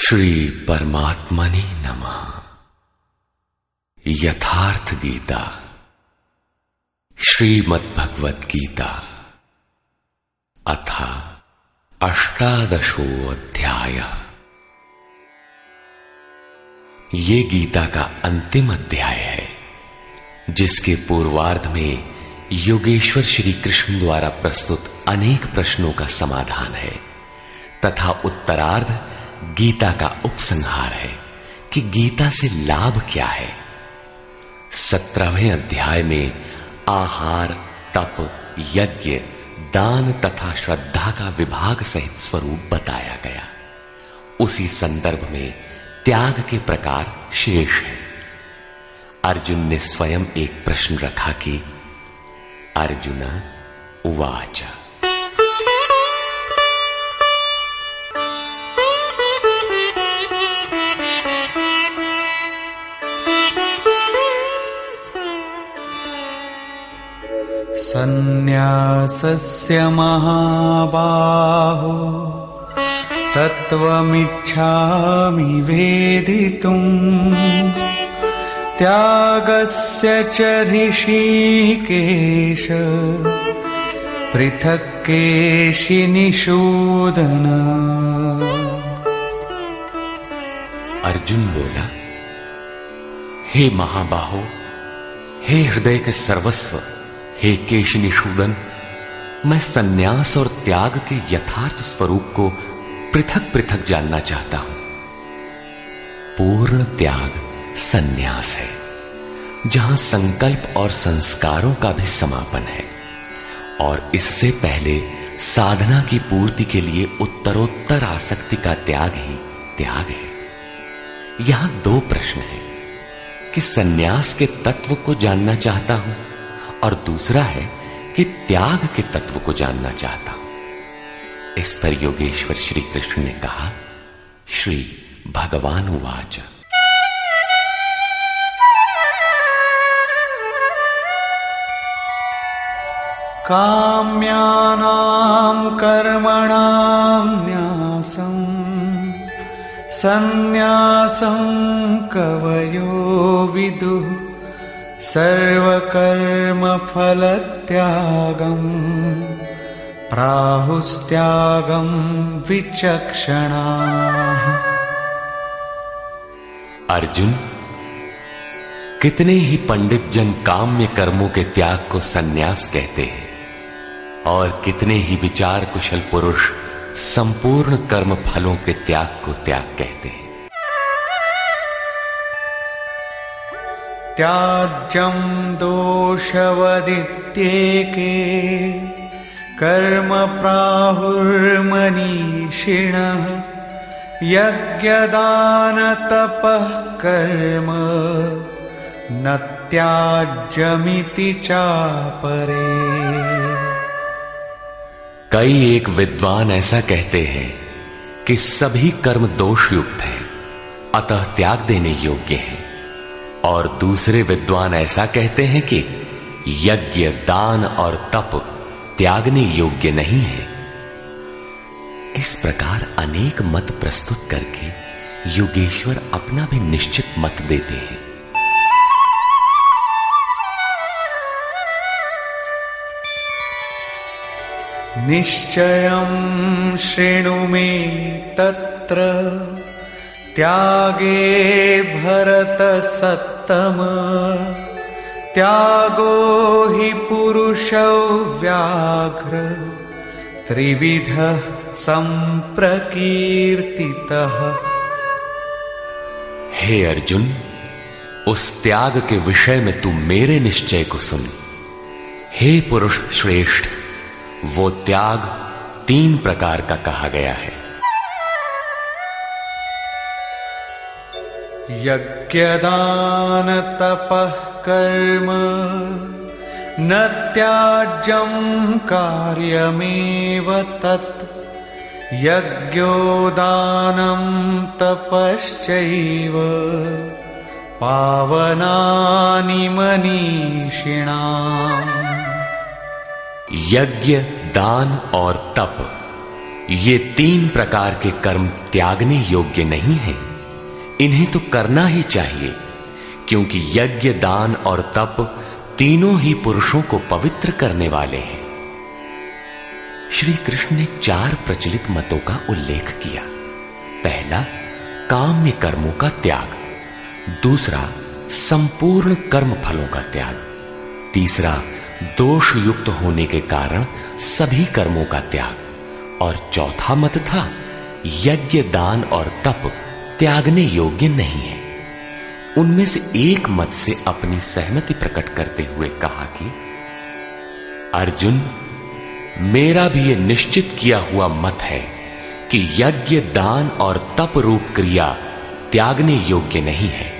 श्री परमात्मने नमः। यथार्थ गीता श्रीमद्भगवद गीता अथ अष्टादशो अध्याय। ये गीता का अंतिम अध्याय है, जिसके पूर्वार्ध में योगेश्वर श्री कृष्ण द्वारा प्रस्तुत अनेक प्रश्नों का समाधान है तथा उत्तरार्ध गीता का उपसंहार है कि गीता से लाभ क्या है। 17वें अध्याय में आहार, तप, यज्ञ, दान तथा श्रद्धा का विभाग सहित स्वरूप बताया गया। उसी संदर्भ में त्याग के प्रकार शेष है। अर्जुन ने स्वयं एक प्रश्न रखा कि अर्जुन उवाच सन्न्यासस्य महाबाहो तत्त्वमिच्छामि वेदितुम् त्यागस्य च ऋषिकेश पृथक् केशिनिषूदन। अर्जुन बोला, हे महाबाहो, हे हृदय के सर्वस्व, हे केशिनिषूदन, मैं सन्यास और त्याग के यथार्थ स्वरूप को पृथक पृथक जानना चाहता हूं। पूर्ण त्याग सन्यास है, जहां संकल्प और संस्कारों का भी समापन है, और इससे पहले साधना की पूर्ति के लिए उत्तरोत्तर आसक्ति का त्याग ही त्याग है। यहां दो प्रश्न हैं कि सन्यास के तत्व को जानना चाहता हूं और दूसरा है कि त्याग के तत्व को जानना चाहता हूं। इस पर योगेश्वर श्री कृष्ण ने कहा, श्री भगवान उवाच काम्यानां कर्मणां न्यासं सन्न्यासं कवयो विदुः सर्वकर्मफलत्यागं प्राहुस्त्यागं विचक्षणाः। अर्जुन, कितने ही पंडित जन काम्य कर्मों के त्याग को सन्यास कहते हैं और कितने ही विचार कुशल पुरुष संपूर्ण कर्म फलों के त्याग को त्याग कहते हैं। त्याज्यं दोषवदित्येके कर्म प्राहुर्मनीषिणः यज्ञदानतपः कर्म न त्याज्यमिति चापरे। कई एक विद्वान ऐसा कहते हैं कि सभी कर्म दोषयुक्त हैं, अतः त्याग देने योग्य हैं, और दूसरे विद्वान ऐसा कहते हैं कि यज्ञ, दान और तप त्यागने योग्य नहीं है। इस प्रकार अनेक मत प्रस्तुत करके योगेश्वर अपना भी निश्चित मत देते हैं। निश्चयं शृणु मे तत्र त्यागे भरतसत्तम त्यागो हि पुरुषो व्याघ्र त्रिविधः संप्रकीर्तितः। हे अर्जुन, उस त्याग के विषय में तू मेरे निश्चय को सुन। हे पुरुष श्रेष्ठ, वो त्याग 3 प्रकार का कहा गया है। यज्ञदान तपः कर्म न त्याज्यं कार्यमेव तत् यज्ञो दानं तपश्चैव पावनानि मनीषिणाम्। यज्ञ, दान और तप ये 3 प्रकार के कर्म त्यागने योग्य नहीं हैं। इन्हें तो करना ही चाहिए, क्योंकि यज्ञ, दान और तप तीनों ही पुरुषों को पवित्र करने वाले हैं। श्री कृष्ण ने 4 प्रचलित मतों का उल्लेख किया। पहला, काम्य कर्मों का त्याग। दूसरा, संपूर्ण कर्म फलों का त्याग। तीसरा, दोष युक्त होने के कारण सभी कर्मों का त्याग। और चौथा मत था, यज्ञ, दान और तप त्यागने योग्य नहीं है। उनमें से एक मत से अपनी सहमति प्रकट करते हुए कहा कि अर्जुन, मेरा भी यह निश्चित किया हुआ मत है कि यज्ञ, दान और तप रूप क्रिया त्यागने योग्य नहीं है।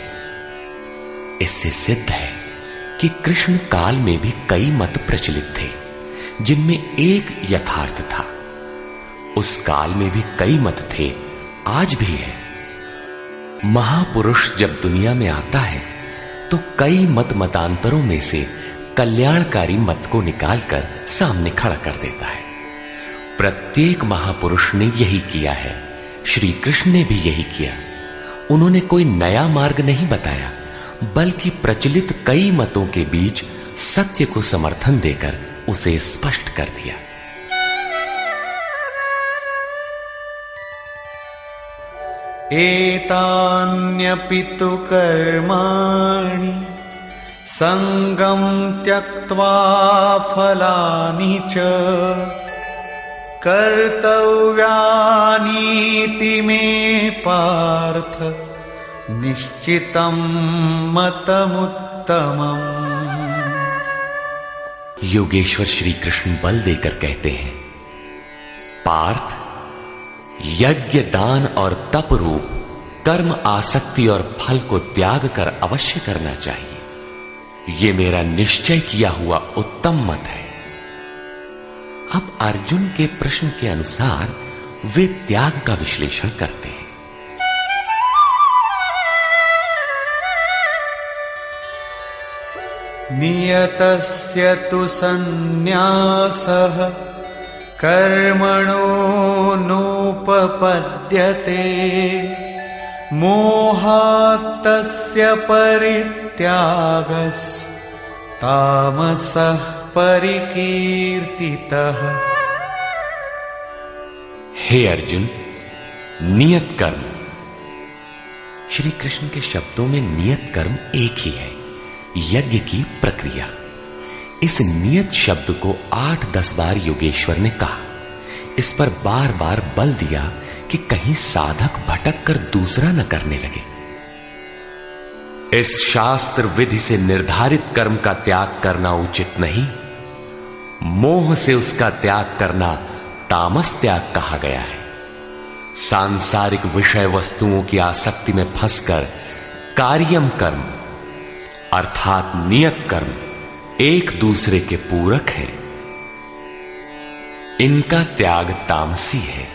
इससे सिद्ध है कि कृष्ण काल में भी कई मत प्रचलित थे, जिनमें एक यथार्थ था। उस काल में भी कई मत थे, आज भी है। महापुरुष जब दुनिया में आता है तो कई मतांतरों में से कल्याणकारी मत को निकालकर सामने खड़ा कर देता है। प्रत्येक महापुरुष ने यही किया है। श्री कृष्ण ने भी यही किया। उन्होंने कोई नया मार्ग नहीं बताया, बल्कि प्रचलित कई मतों के बीच सत्य को समर्थन देकर उसे स्पष्ट कर दिया। एतान्यपि तु कर्माणि संगं त्यक्त्वा फलानि च कर्तव्यानीति मे पार्थ निश्चितं मतमुत्तमम्। योगेश्वर श्री कृष्ण बल देकर कहते हैं, पार्थ, यज्ञ, दान और तप रूप कर्म आसक्ति और फल को त्याग कर अवश्य करना चाहिए। ये मेरा निश्चय किया हुआ उत्तम मत है। अब अर्जुन के प्रश्न के अनुसार वे त्याग का विश्लेषण करते हैं। नियतस्य तु सन्न्यासः कर्मणो नोपपद्यते मोहात्तस्य परित्यागस्तामसः परिकीर्तितः। हे अर्जुन, नियत कर्म। श्री कृष्ण के शब्दों में नियत कर्म एक ही है, यज्ञ की प्रक्रिया। इस नियत शब्द को 8-10 बार योगेश्वर ने कहा। इस पर बार बार बल दिया कि कहीं साधक भटक कर दूसरा न करने लगे। इस शास्त्र विधि से निर्धारित कर्म का त्याग करना उचित नहीं। मोह से उसका त्याग करना तामस त्याग कहा गया है। सांसारिक विषय वस्तुओं की आसक्ति में फंसकर कार्यम कर्म अर्थात नियत कर्म एक दूसरे के पूरक हैं। इनका त्याग तामसी है।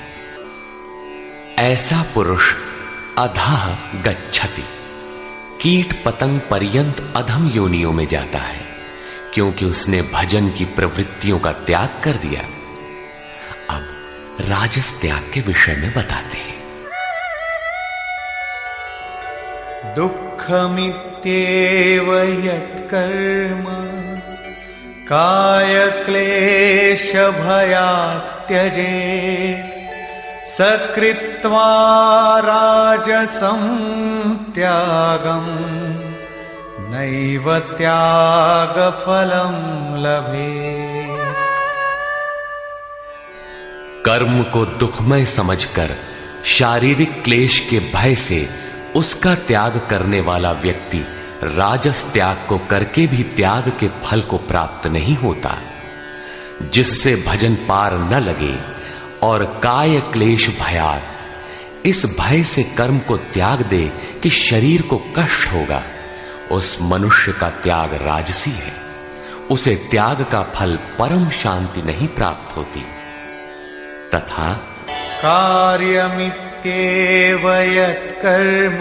ऐसा पुरुष अधः गच्छति, कीट पतंग पर्यंत अधम योनियों में जाता है, क्योंकि उसने भजन की प्रवृत्तियों का त्याग कर दिया। अब राजस त्याग के विषय में बताते हैं। दुःखमित्येव यत्कर्म कायक्लेशभयात् त्यजेत् सकृत्वा राजसं त्यागं नैव त्यागफलं लभेत्। कर्म को दुखमय समझकर शारीरिक क्लेश के भय से उसका त्याग करने वाला व्यक्ति राजस त्याग को करके भी त्याग के फल को प्राप्त नहीं होता। जिससे भजन पार न लगे और काय क्लेश भयात, इस भय से कर्म को त्याग दे कि शरीर को कष्ट होगा, उस मनुष्य का त्याग राजसी है। उसे त्याग का फल परम शांति नहीं प्राप्त होती। तथा कार्यमित्येव यत्कर्म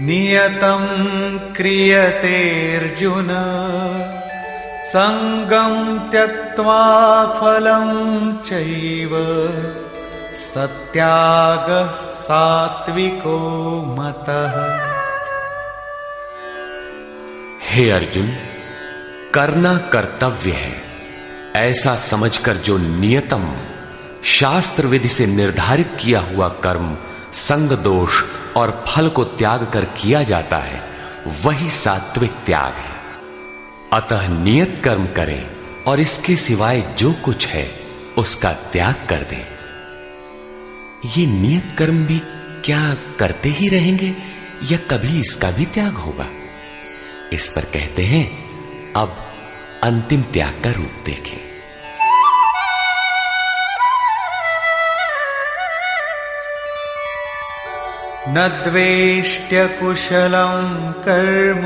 नियतं क्रियते अर्जुन संगं त्यक्त्वा फलं चैव सत्यागः सात्विको मतः। हे अर्जुन, करना कर्तव्य है ऐसा समझकर जो नियतम शास्त्र विधि से निर्धारित किया हुआ कर्म संग दोष और फल को त्याग कर किया जाता है, वही सात्विक त्याग है। अतः नियत कर्म करें और इसके सिवाय जो कुछ है उसका त्याग कर दें। ये नियत कर्म भी क्या करते ही रहेंगे या कभी इसका भी त्याग होगा? इस पर कहते हैं, अब अंतिम त्याग का रूप देखें। न द्वेष्ट्य कुशलं कर्म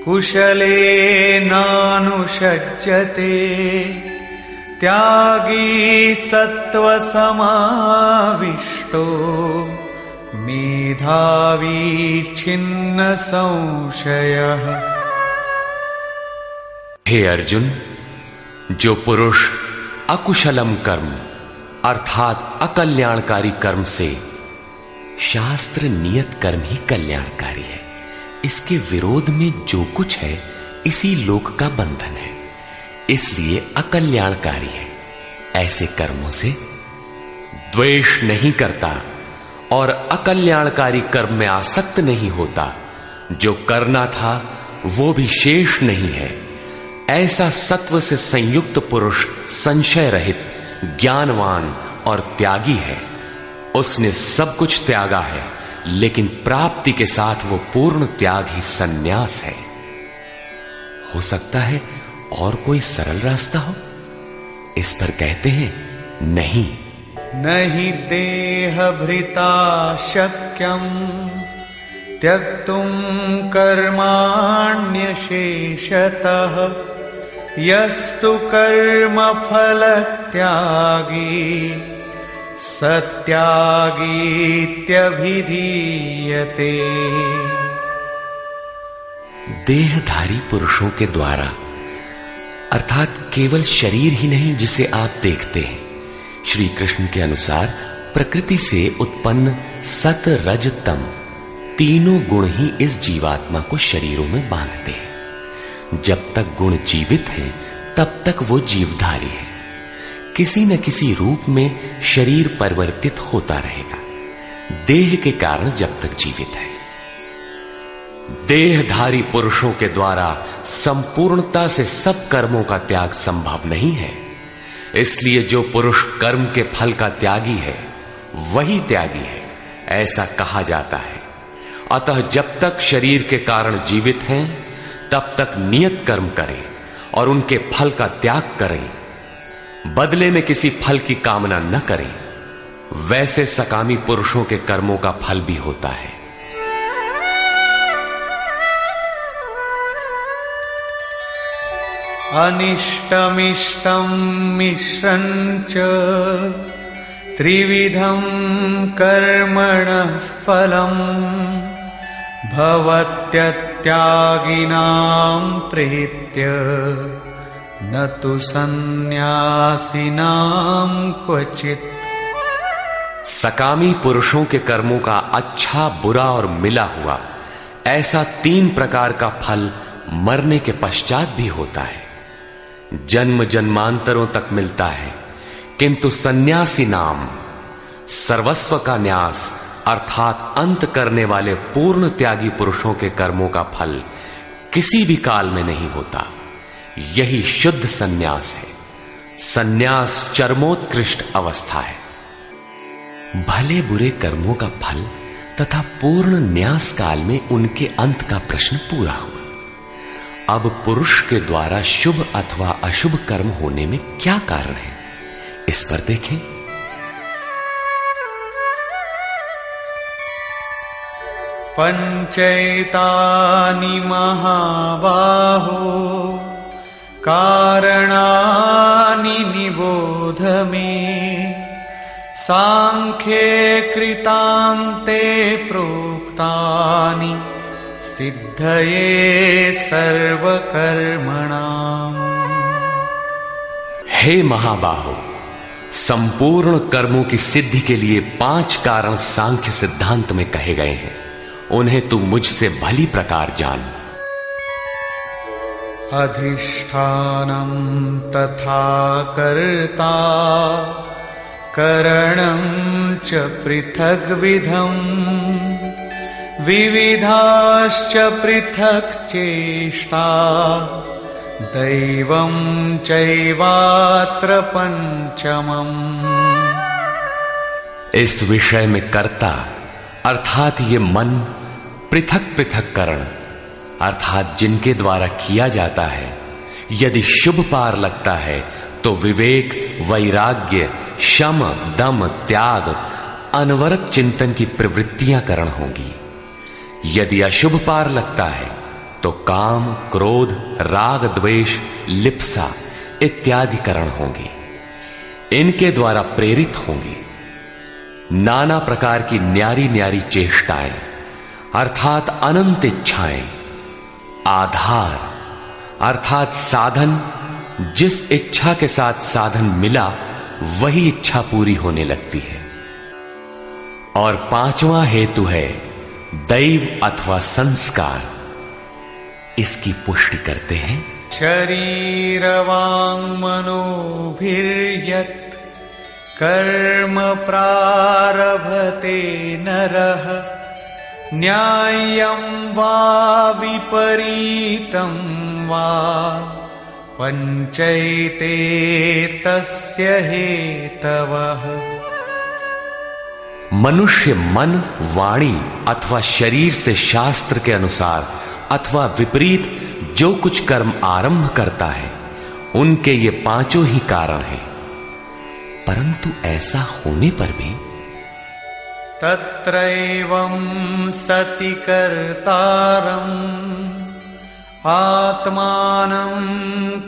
कुशलेनानुषज्यते त्यागी सत्त्वसमाविष्टो मेधावी छिन्न संशयः। हे अर्जुन, जो पुरुष अकुशलम कर्म अर्थात अकल्याणकारी कर्म से, शास्त्र नियत कर्म ही कल्याणकारी है, इसके विरोध में जो कुछ है इसी लोक का बंधन है, इसलिए अकल्याणकारी है, ऐसे कर्मों से द्वेष नहीं करता और अकल्याणकारी कर्म में आसक्त नहीं होता, जो करना था वो भी शेष नहीं है, ऐसा सत्व से संयुक्त पुरुष संशय रहित, ज्ञानवान और त्यागी है। उसने सब कुछ त्यागा है, लेकिन प्राप्ति के साथ वो पूर्ण त्याग ही सन्यास है। हो सकता है और कोई सरल रास्ता हो? इस पर कहते हैं, नहीं। नहि देहभृता शक्यं त्यक्तुं कर्माण्यशेषतः यस्तु कर्मफलत्यागी सत्यागीत्यभिधीयते। देहधारी पुरुषों के द्वारा अर्थात केवल शरीर ही नहीं जिसे आप देखते हैं, श्री कृष्ण के अनुसार प्रकृति से उत्पन्न सत रज तम तीनों गुण ही इस जीवात्मा को शरीरों में बांधते हैं। जब तक गुण जीवित हैं, तब तक वो जीवधारी है। किसी न किसी रूप में शरीर परिवर्तित होता रहेगा, देह के कारण जब तक जीवित है। देहधारी पुरुषों के द्वारा संपूर्णता से सब कर्मों का त्याग संभव नहीं है, इसलिए जो पुरुष कर्म के फल का त्यागी है वही त्यागी है, ऐसा कहा जाता है। अतः जब तक शरीर के कारण जीवित हैं, तब तक नियत कर्म करें और उनके फल का त्याग करें। बदले में किसी फल की कामना न करें। वैसे सकामी पुरुषों के कर्मों का फल भी होता है। अनिष्टमिष्टं मिश्रञ्च त्रिविधं कर्मणः फलम् भवत्यत्यागिनां प्रीत्य न तु सन्न्यासिनां क्वचित्। सकामी पुरुषों के कर्मों का अच्छा, बुरा और मिला हुआ ऐसा 3 प्रकार का फल मरने के पश्चात भी होता है। जन्म जन्मांतरों तक मिलता है, किंतु सन्यासी नाम सर्वस्व का न्यास अर्थात अंत करने वाले पूर्ण त्यागी पुरुषों के कर्मों का फल किसी भी काल में नहीं होता। यही शुद्ध सन्यास है। सन्यास चरमोत्कृष्ट अवस्था है। भले बुरे कर्मों का फल तथा पूर्ण न्यास काल में उनके अंत का प्रश्न पूरा हुआ। अब पुरुष के द्वारा शुभ अथवा अशुभ कर्म होने में क्या कारण है, इस पर देखें। पंचैतानि महाबाहो कारणानि निबोध मे सांख्ये कृतान्ते प्रोक्तानि सिद्धये सर्वकर्मणाम्। हे महाबाहो, संपूर्ण कर्मों की सिद्धि के लिए 5 कारण सांख्य सिद्धांत में कहे गए हैं। उन्हें तू मुझसे भली प्रकार जान। अधिष्ठानं तथा कर्ता करणं च पृथग्विधम् विविधाश्च पृथक् चेष्टा दैवं चैवात्र पंचमम्। इस विषय में कर्ता अर्थात ये मन, पृथक पृथक करण अर्थात जिनके द्वारा किया जाता है, यदि शुभ पार लगता है तो विवेक, वैराग्य, शम, दम, त्याग, अनवरत चिंतन की प्रवृत्तियां करण होंगी। यदि अशुभ पार लगता है तो काम, क्रोध, राग, द्वेष, लिप्सा इत्यादि करण होंगे। इनके द्वारा प्रेरित होंगे नाना प्रकार की न्यारी न्यारी चेष्टाएं अर्थात अनंत इच्छाएं। आधार अर्थात साधन, जिस इच्छा के साथ साधन मिला वही इच्छा पूरी होने लगती है। और 5वां हेतु है दैव अथवा संस्कार। इसकी पुष्टि करते हैं। शरीर वांग मनोभिर्यत् कर्म प्रारभते नरः न्याय्यं वा विपरीतं वा पंचैते तस्य हेतवः। मनुष्य मन, वाणी अथवा शरीर से शास्त्र के अनुसार अथवा विपरीत जो कुछ कर्म आरंभ करता है, उनके ये 5 ही कारण हैं। परंतु ऐसा होने पर भी तत्रैवं सति कर्तारम् आत्मानं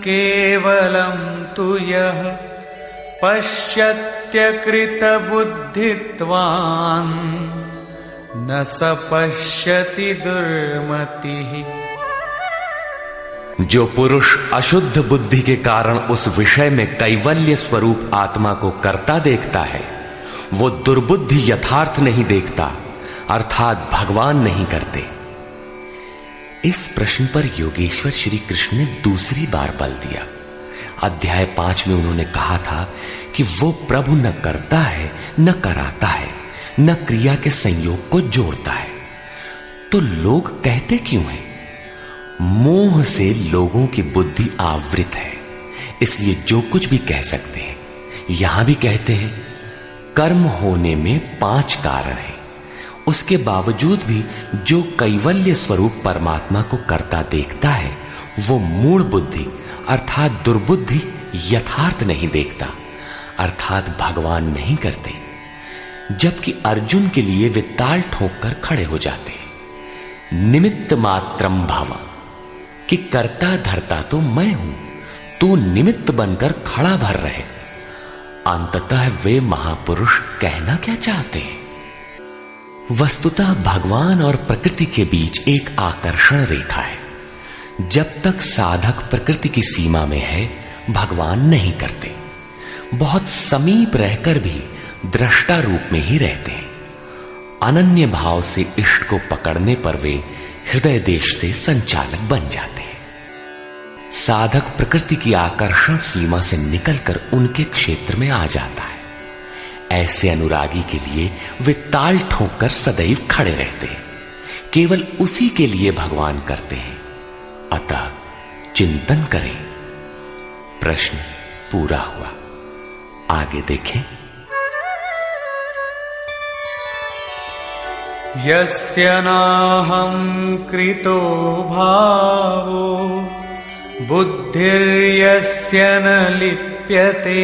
केवलं तु यः पश्यत्यकृतबुद्धित्वान् न स पश्यति दुर्मतिः। जो पुरुष अशुद्ध बुद्धि के कारण उस विषय में कैवल्य स्वरूप आत्मा को करता देखता है, वो दुर्बुद्धि यथार्थ नहीं देखता अर्थात भगवान नहीं करते। इस प्रश्न पर योगेश्वर श्री कृष्ण ने दूसरी बार बल दिया। अध्याय 5 में उन्होंने कहा था कि वो प्रभु न करता है, न कराता है, न क्रिया के संयोग को जोड़ता है। तो लोग कहते क्यों हैं? मोह से लोगों की बुद्धि आवृत है, इसलिए जो कुछ भी कह सकते हैं। यहां भी कहते हैं कर्म होने में 5 कारण हैं। उसके बावजूद भी जो कैवल्य स्वरूप परमात्मा को करता देखता है, वो मूढ़ बुद्धि अर्थात दुर्बुद्धि यथार्थ नहीं देखता अर्थात भगवान नहीं करते। जबकि अर्जुन के लिए वे ताल ठोक कर खड़े हो जाते हैं। निमित्त मात्रम भव, कि करता धरता तो मैं हूं, तू निमित्त बनकर खड़ा भर रहे। अंततः वे महापुरुष कहना क्या चाहते हैं? वस्तुतः भगवान और प्रकृति के बीच एक आकर्षण रेखा है। जब तक साधक प्रकृति की सीमा में है, भगवान नहीं करते। बहुत समीप रहकर भी दृष्टा रूप में ही रहते हैं। अनन्य भाव से इष्ट को पकड़ने पर वे हृदय देश से संचालक बन जाते हैं। साधक प्रकृति की आकर्षण सीमा से निकलकर उनके क्षेत्र में आ जाता है। ऐसे अनुरागी के लिए वे ताल ठोककर सदैव खड़े रहते हैं। केवल उसी के लिए भगवान करते हैं। अतः चिंतन करें। प्रश्न पूरा हुआ। आगे देखें। यस्य नाहं कृतो भावो बुद्धिर्यस्य न लिप्यते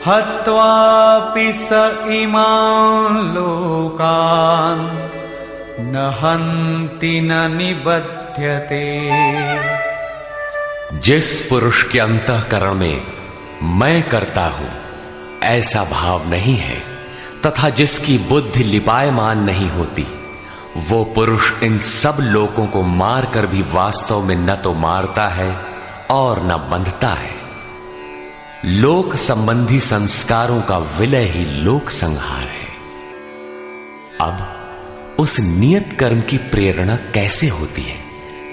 हत्वापि स इमान् लोकान् न हन्ति न निबध्यते। जिस पुरुष के अंतःकरण में मैं करता हूं ऐसा भाव नहीं है, तथा जिसकी बुद्धि लिपायमान नहीं होती, वो पुरुष इन सब लोकों को मारकर भी वास्तव में न तो मारता है और न बंधता है। लोक संबंधी संस्कारों का विलय ही लोक संहार है। अब उस नियत कर्म की प्रेरणा कैसे होती है,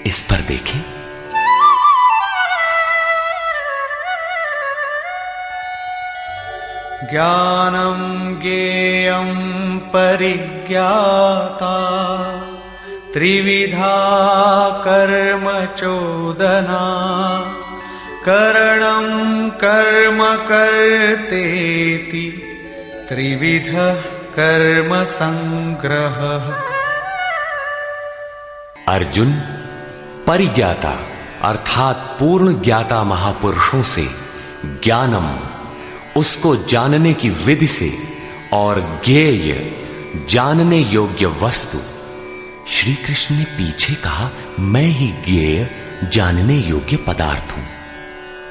इस पर देखें। ज्ञानम ज्ञेयं परिज्ञाता त्रिविधा कर्म चोदना करणं कर्म कर्तेति त्रिविधः कर्म संग्रहः। अर्जुन, परिज्ञाता अर्थात पूर्ण ज्ञाता महापुरुषों से ज्ञानम, उसको जानने की विधि से, और ज्ञेय जानने योग्य वस्तु। श्री कृष्ण ने पीछे कहा, मैं ही ज्ञेय जानने योग्य पदार्थ हूं,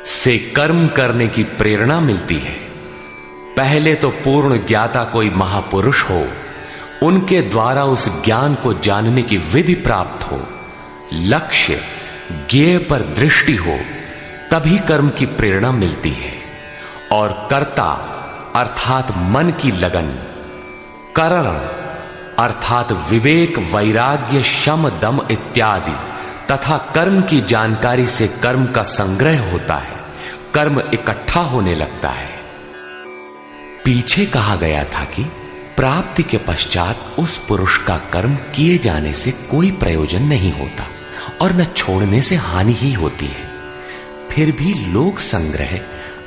से कर्म करने की प्रेरणा मिलती है। पहले तो पूर्ण ज्ञाता कोई महापुरुष हो, उनके द्वारा उस ज्ञान को जानने की विधि प्राप्त हो, लक्ष्य ज्ञेय पर दृष्टि हो, तभी कर्म की प्रेरणा मिलती है। और कर्ता अर्थात मन की लगन, करण अर्थात विवेक, वैराग्य, शम, दम इत्यादि तथा कर्म की जानकारी से कर्म का संग्रह होता है, कर्म इकट्ठा होने लगता है। पीछे कहा गया था कि प्राप्ति के पश्चात उस पुरुष का कर्म किए जाने से कोई प्रयोजन नहीं होता और न छोड़ने से हानि ही होती है। फिर भी लोक संग्रह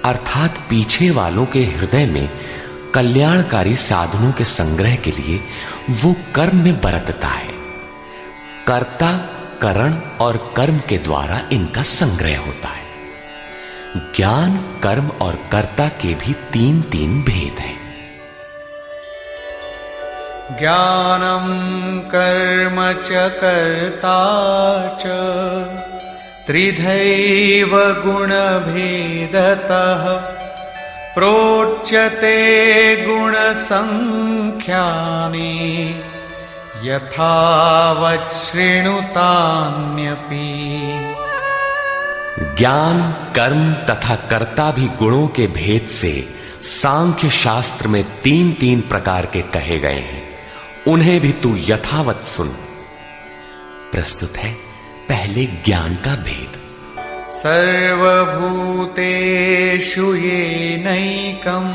अर्थात पीछे वालों के हृदय में कल्याणकारी साधनों के संग्रह के लिए वो कर्म में बरतता है। कर्ता, करण और कर्म के द्वारा इनका संग्रह होता है। ज्ञान, कर्म और कर्ता के भी तीन तीन भेद हैं। ज्ञानम कर्म च कर्ता च त्रिधैव गुणभेदतः प्रोच्यते गुणसंख्यानि यथावत् शृणुतान्यपि। ज्ञान, कर्म तथा कर्ता भी गुणों के भेद से सांख्य शास्त्र में तीन तीन प्रकार के कहे गए हैं, उन्हें भी तू यथावत सुन। प्रस्तुत है पहले ज्ञान का भेद। सर्वभूतेषु येनैकं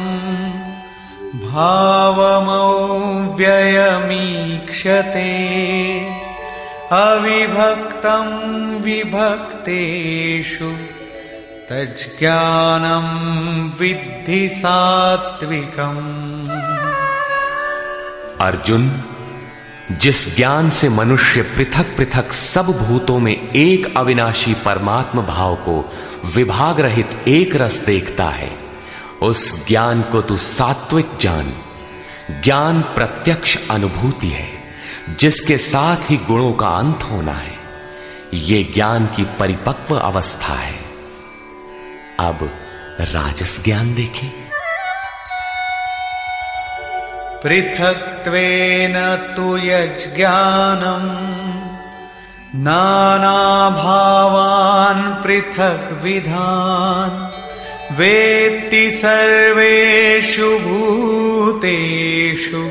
भावमव्ययमीक्षते अविभक्तं विभक्तेषु तज्ज्ञानं विद्धि सात्विकम्। अर्जुन, जिस ज्ञान से मनुष्य पृथक पृथक सब भूतों में एक अविनाशी परमात्म भाव को विभाग रहित एक रस देखता है, उस ज्ञान को तू सात्विक जान। ज्ञान प्रत्यक्ष अनुभूति है, जिसके साथ ही गुणों का अंत होना है। ये ज्ञान की परिपक्व अवस्था है। अब राजस ज्ञान देखें। पृथक्त्वेन तु यज्ज्ञानं नानाभावान् पृथग्विधान् वेत्ति सर्वेषु भूतेषु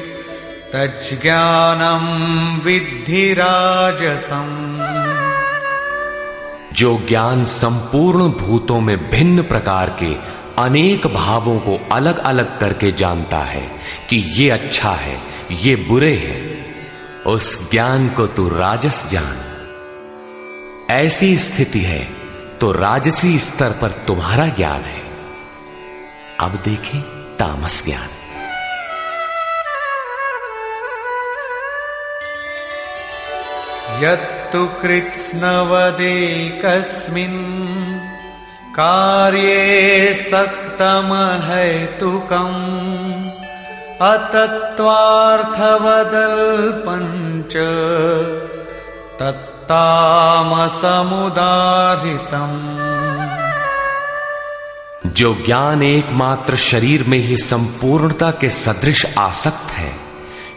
तज्ज्ञानं विद्धि राजसम्। जो ज्ञान संपूर्ण भूतों में भिन्न प्रकार के अनेक भावों को अलग अलग करके जानता है कि ये अच्छा है, ये बुरे हैं, उस ज्ञान को तू राजस जान। ऐसी स्थिति है तो राजसी स्तर पर तुम्हारा ज्ञान है। अब देखें तामस ज्ञान। यत्तु कृत्स्नवदेकस्मिन् कार्ये सक्तमहैतुकम् अतत्त्वार्थवदल्पञ्च तत्तामसमुदाहृतम्। जो ज्ञान एकमात्र शरीर में ही संपूर्णता के सदृश आसक्त है,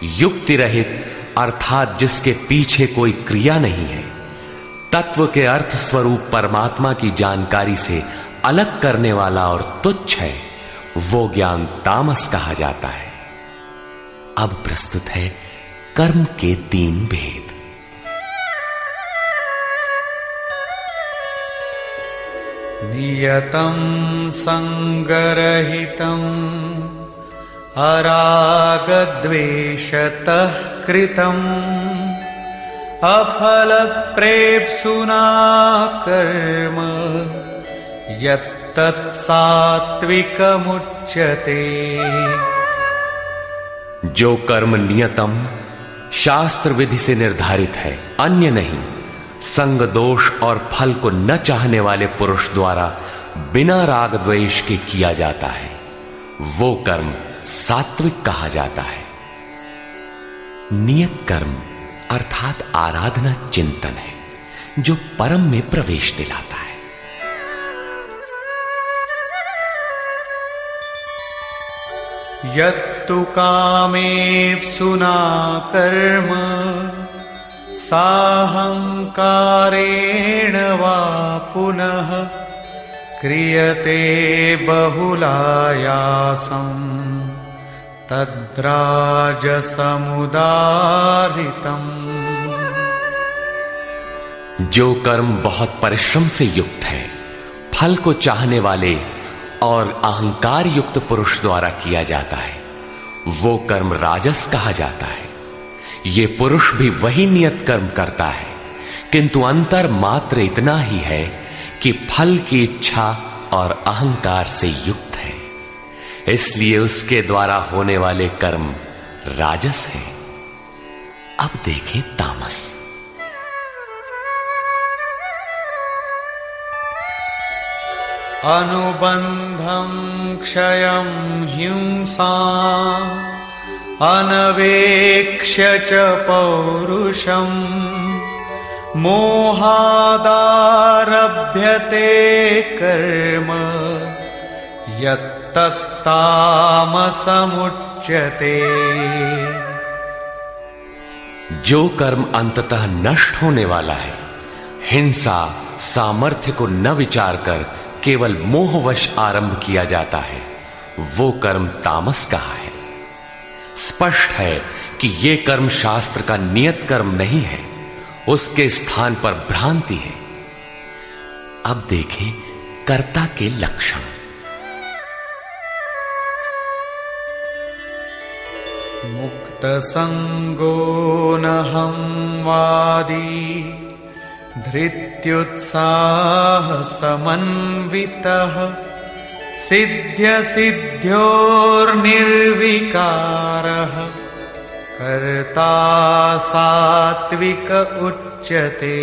युक्ति रहित अर्थात जिसके पीछे कोई क्रिया नहीं है, तत्व के अर्थ स्वरूप परमात्मा की जानकारी से अलग करने वाला और तुच्छ है, वो ज्ञान तामस कहा जाता है। अब प्रस्तुत है कर्म के 3 भेद। नियतं संगरहितं अरागद्वेषतः कृतम् अफलप्रेप्सुना कर्म यत्तत्सात्विकमुच्यते। जो कर्म नियतम शास्त्र विधि से निर्धारित है, अन्य नहीं, संग दोष और फल को न चाहने वाले पुरुष द्वारा बिना राग द्वेष के किया जाता है, वो कर्म सात्विक कहा जाता है। नियत कर्म अर्थात आराधना चिंतन है, जो परम में प्रवेश दिलाता है। यत्तु कामेप्सुना कर्म साहंकारेण वा पुनः क्रियते बहुलायासम् तद्राजसमुदारितम्। जो कर्म बहुत परिश्रम से युक्त है, फल को चाहने वाले और अहंकार युक्त पुरुष द्वारा किया जाता है, वो कर्म राजस कहा जाता है। ये पुरुष भी वही नियत कर्म करता है, किंतु अंतर मात्र इतना ही है कि फल की इच्छा और अहंकार से युक्त है, इसलिए उसके द्वारा होने वाले कर्म राजस है। अब देखें तामस। अनुबंधं क्षयं हिंसाम् अनवेक्ष्य च पौरुषम् मोहादारभ्यते कर्म यत्तत्तामसमुच्यते। जो कर्म अंततः नष्ट होने वाला है, हिंसा सामर्थ्य को न विचार कर केवल मोहवश आरंभ किया जाता है, वो कर्म तामस कहा है। स्पष्ट है कि ये कर्म शास्त्र का नियत कर्म नहीं है, उसके स्थान पर भ्रांति है। अब देखें कर्ता के लक्षण। मुक्त संगो नहं वादी धृत्युत्साह समन्वितः सिद्ध्य सिद्ध्योर्निर्विकारः कर्ता सात्विक उच्यते।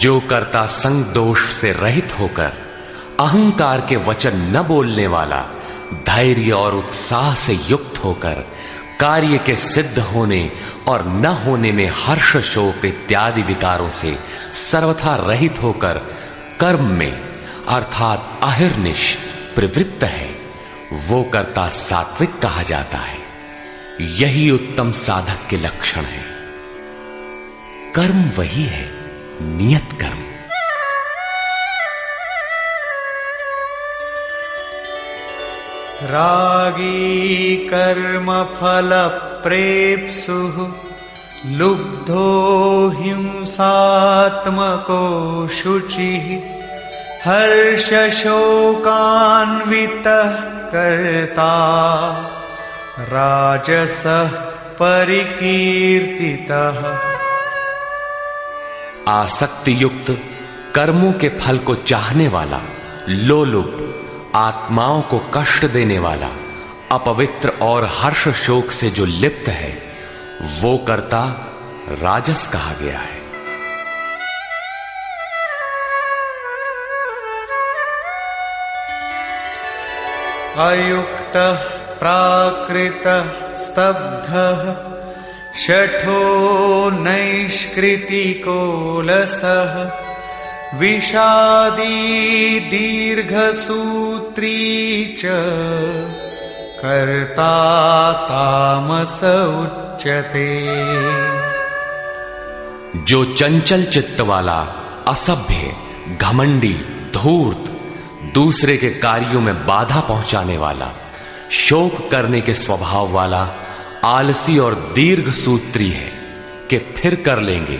जो कर्ता संग दोष से रहित होकर अहंकार के वचन न बोलने वाला, धैर्य और उत्साह से युक्त होकर कार्य के सिद्ध होने और न होने में हर्ष शोक इत्यादि विकारों से सर्वथा रहित होकर कर्म में अर्थात अहिर्निश प्रवृत्त है, वो कर्ता सात्विक कहा जाता है। यही उत्तम साधक के लक्षण है। कर्म वही है, नियत कर्म। रागी कर्म फल प्रेप्सुः लुब्धो हिंसात्मको शुचिः हर्ष शोकान्वितः कर्ता राजसः परिकीर्तितः। आसक्ति युक्त कर्मों के फल को चाहने वाला, लोलुप, आत्माओं को कष्ट देने वाला, अपवित्र और हर्ष शोक से जो लिप्त है, वो कर्ता राजस कहा गया है। अयुक्तः प्राकृतः स्तब्धः शठो नैष्कृतिको लसः विषादी दीर्घसूत्री च कर्ता तामस उच्यते। जो चंचल चित्त वाला, असभ्य, घमंडी, धूर्त, दूसरे के कार्यों में बाधा पहुंचाने वाला, शोक करने के स्वभाव वाला, आलसी और दीर्घ सूत्री है कि फिर कर लेंगे,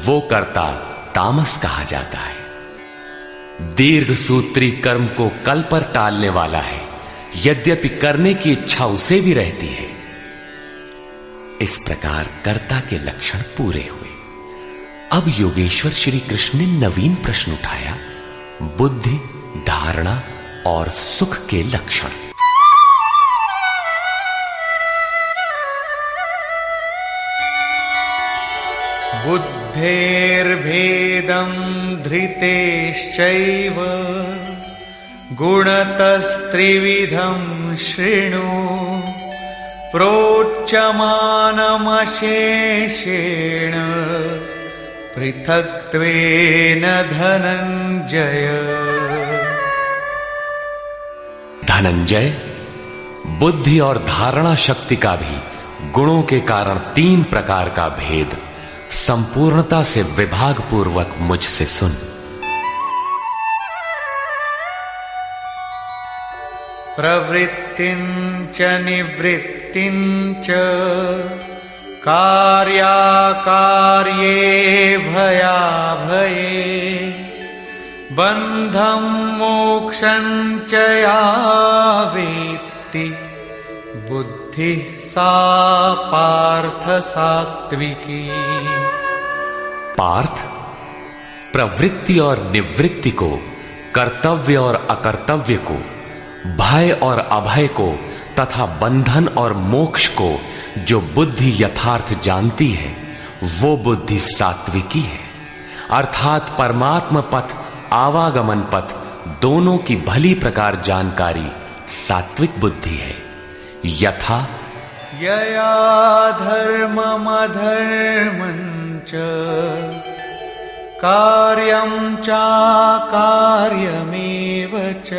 वो कर्ता तामस कहा जाता है। दीर्घ सूत्री कर्म को कल पर टालने वाला है, यद्यपि करने की इच्छा उसे भी रहती है। इस प्रकार कर्ता के लक्षण पूरे हुए। अब योगेश्वर श्री कृष्ण ने नवीन प्रश्न उठाया, बुद्धि, धारणा और सुख के लक्षण। बुद्धेर्भेदं धृतेश्चैव गुणतस्त्रिविधं शृणु प्रोच्यमानमशेषेण पृथक्त्वेन धनंजय। धनंजय, बुद्धि और धारणा शक्ति का भी गुणों के कारण 3 प्रकार का भेद संपूर्णता से विभाग पूर्वक मुझसे सुन। प्रवृत्तिं च निवृत्तिं च कार्याकार्ये भयाभये बंधं मोक्षं च या वेत्ति बुद्धि सा पार्थ सात्विकी। पार्थ, प्रवृत्ति और निवृत्ति को, कर्तव्य और अकर्तव्य को, भय और अभय को तथा बंधन और मोक्ष को जो बुद्धि यथार्थ जानती है, वो बुद्धि सात्विकी है। अर्थात परमात्म पथ, आवागमन पथ दोनों की भली प्रकार जानकारी सात्विक बुद्धि है। यथा यया धर्ममधर्मं च कार्यं चाकार्यमेव च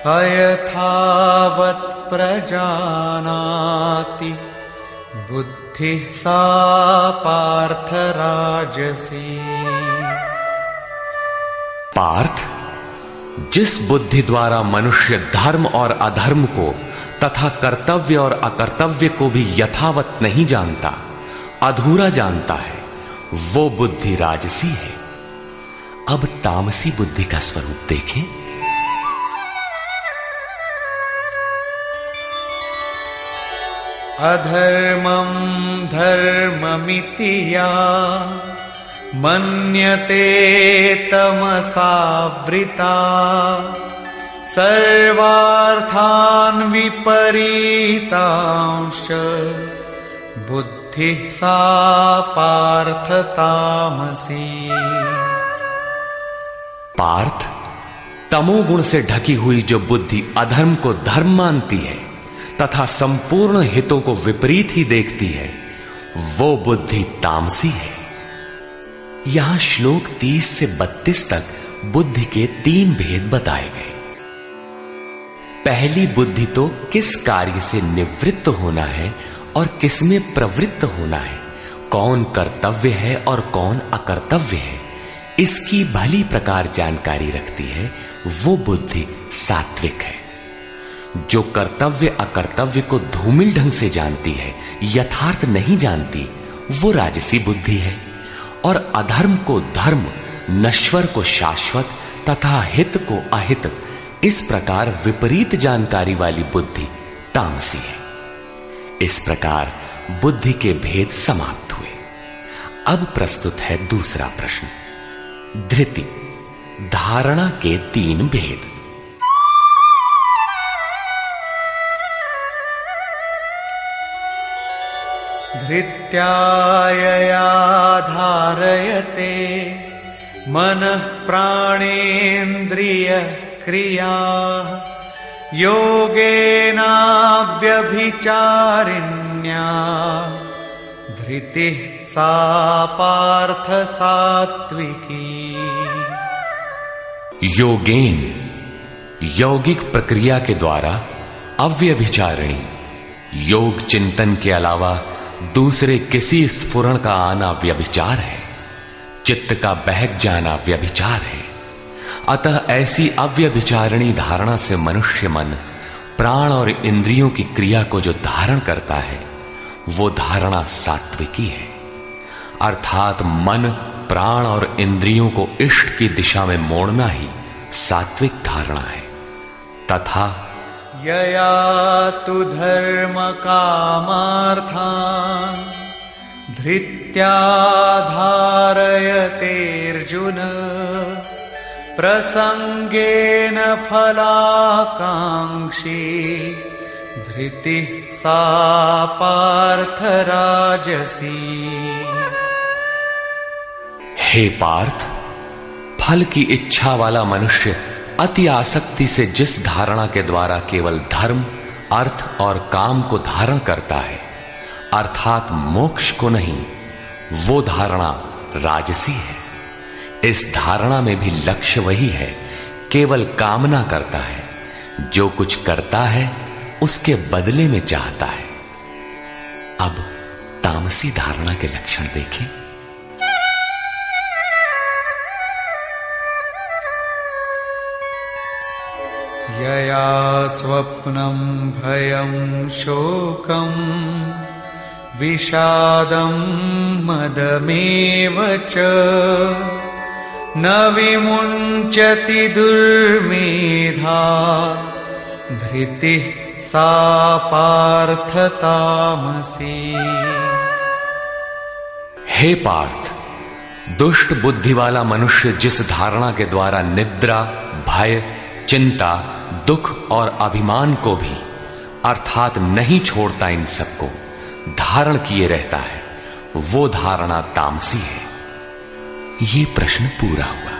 अयथावत् प्रजानाति बुद्धि सा पार्थ राजसी। पार्थ, जिस बुद्धि द्वारा मनुष्य धर्म और अधर्म को तथा कर्तव्य और अकर्तव्य को भी यथावत नहीं जानता, अधूरा जानता है, वो बुद्धि राजसी है। अब तामसी बुद्धि का स्वरूप देखें। अधर्मं धर्ममिति या मन्यते तमसावृता सर्वार्थान् विपरीतांश्च बुद्धिः सा पार्थ तामसी। पार्थ, तमोगुण से ढकी हुई जो बुद्धि अधर्म को धर्म मानती है तथा संपूर्ण हितों को विपरीत ही देखती है, वो बुद्धि तामसी है। यहां श्लोक 30 से 32 तक बुद्धि के 3 भेद बताए गए। पहली बुद्धि तो किस कार्य से निवृत्त होना है और किस में प्रवृत्त होना है, कौन कर्तव्य है और कौन अकर्तव्य है, इसकी भली प्रकार जानकारी रखती है, वो बुद्धि सात्विक है। जो कर्तव्य अकर्तव्य को धूमिल ढंग से जानती है, यथार्थ नहीं जानती, वो राजसी बुद्धि है। और अधर्म को धर्म, नश्वर को शाश्वत तथा हित को अहित, इस प्रकार विपरीत जानकारी वाली बुद्धि तामसी है। इस प्रकार बुद्धि के भेद समाप्त हुए। अब प्रस्तुत है दूसरा प्रश्न, धृति, धारणा के 3 भेद। धृत्यायया धारयते मनः प्राणेन्द्रिय क्रिया योगेनाव्यभिचारिण्या धृतिः सा पार्थ सात्विकी। योगेन, यौगिक प्रक्रिया के द्वारा अव्यभिचारिणी, योग चिंतन के अलावा दूसरे किसी स्फुरण का आना व्यभिचार है। चित्त का बहक जाना व्यभिचार है। अतः ऐसी अव्यभिचारिणी धारणा से मनुष्य मन प्राण और इंद्रियों की क्रिया को जो धारण करता है वो धारणा सात्विकी है। अर्थात मन, प्राण और इंद्रियों को इष्ट की दिशा में मोड़ना ही सात्विक धारणा है। तथा यया तु धर्म कामार्थान् धृत्या धारयतेऽर्जुन प्रसंगेन फलाकांक्षी धृतिः सा पार्थ राजसी। हे पार्थ, फल की इच्छा वाला मनुष्य अति आसक्ति से जिस धारणा के द्वारा केवल धर्म, अर्थ और काम को धारण करता है, अर्थात मोक्ष को नहीं, वो धारणा राजसी है। इस धारणा में भी लक्ष्य वही है, केवल कामना करता है, जो कुछ करता है उसके बदले में चाहता है। अब तामसी धारणा के लक्षण देखें। यया स्वप्नं भयं शोकं विषादं मदमेव च न विमुञ्चति दुर्मेधा धृतिः सा पार्थ तामसी। हे पार्थ, दुष्ट बुद्धि वाला मनुष्य जिस धारणा के द्वारा निद्रा, भय, चिंता, दुख और अभिमान को भी अर्थात नहीं छोड़ता, इन सबको धारण किए रहता है, वो धारणा तामसी है। ये प्रश्न पूरा हुआ।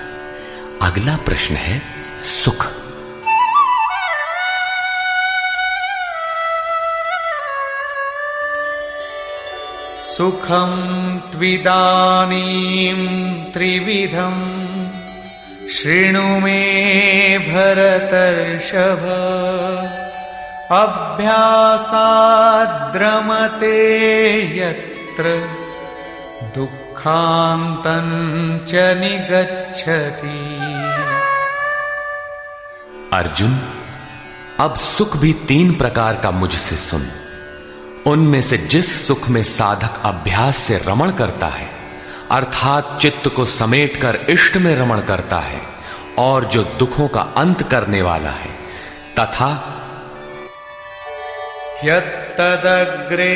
अगला प्रश्न है सुख। सुखं त्विदानीं त्रिविधं शृणु मे भरतर्षभ अभ्यासाद्रमते यत्र दुःखान्तं च निगच्छति। अर्जुन, अब सुख भी 3 प्रकार का मुझसे सुन। उनमें से जिस सुख में साधक अभ्यास से रमण करता है, अर्थात चित्त को समेटकर इष्ट में रमण करता है, और जो दुखों का अंत करने वाला है, तथा यत्तदग्रे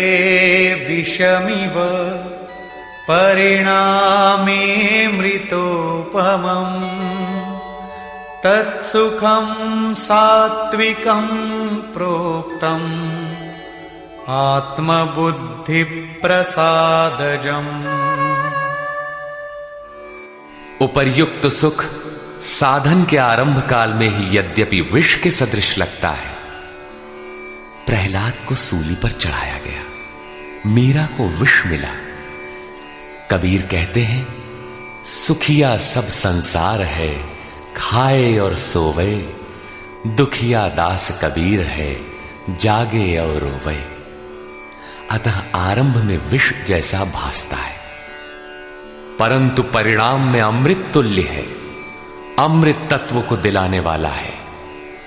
विषमिव परिणामे मृतोपमम् तत्सुखं सात्विकं प्रोक्तम् आत्मबुद्धि प्रसादजम्। उपर्युक्त सुख साधन के आरंभ काल में ही यद्यपि विष के सदृश लगता है, प्रहलाद को सूली पर चढ़ाया गया, मीरा को विष मिला। कबीर कहते हैं, सुखिया सब संसार है, खाए और सोवे, दुखिया दास कबीर है, जागे और रोवे। अतः आरंभ में विष जैसा भासता है, परंतु परिणाम में अमृत तुल्य है, अमृत तत्व को दिलाने वाला है।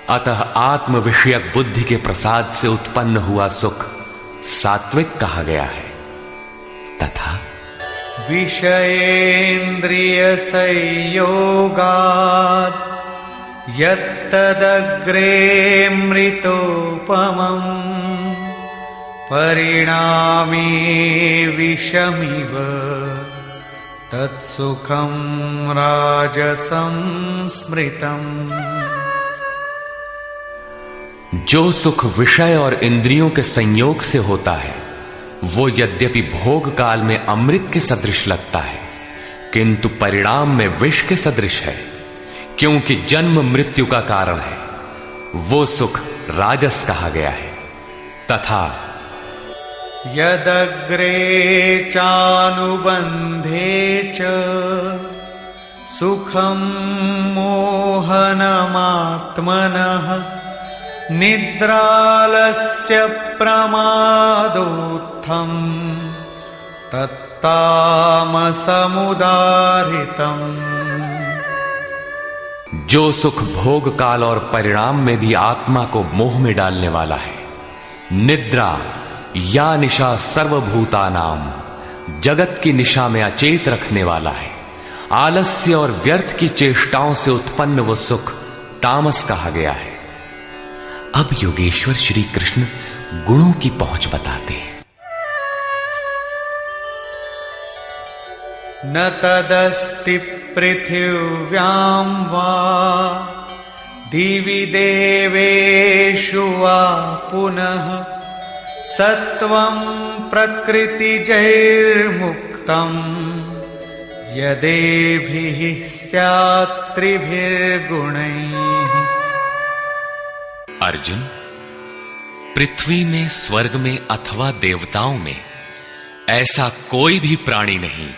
अतः आत्म विषयक बुद्धि के प्रसाद से उत्पन्न हुआ सुख सात्विक कहा गया है। तथा विषयेन्द्रिय संयोगात् यत्तदग्रे मृतोपमम् परिणामे विषमिव तत्सुखं राजसं स्मृतम्। जो सुख विषय और इंद्रियों के संयोग से होता है, वो यद्यपि भोग काल में अमृत के सदृश लगता है, किंतु परिणाम में विष के सदृश है, क्योंकि जन्म मृत्यु का कारण है। वो सुख राजस कहा गया है। तथा यदग्रे चानुबंधे च सुखं मोहनमात्मनः निद्रालस्य प्रमादोत्थम् तत्तामसमुदाहृतम्। जो सुख भोग काल और परिणाम में भी आत्मा को मोह में डालने वाला है, निद्रा या निशा सर्वभूतानाम, जगत की निशा में अचेत रखने वाला है। आलस्य और व्यर्थ की चेष्टाओं से उत्पन्न वो सुख तामस कहा गया है। अब योगेश्वर श्री कृष्ण गुणों की पहुंच बताते हैं। न तदस्ति पृथिव्यां वा दिवि देवेषु वा पुनः सत्वं प्रकृतिजैर्मुक्तम् यदेभिः स्यात् त्रिभिर्गुणैः। अर्जुन, पृथ्वी में, स्वर्ग में अथवा देवताओं में ऐसा कोई भी प्राणी नहीं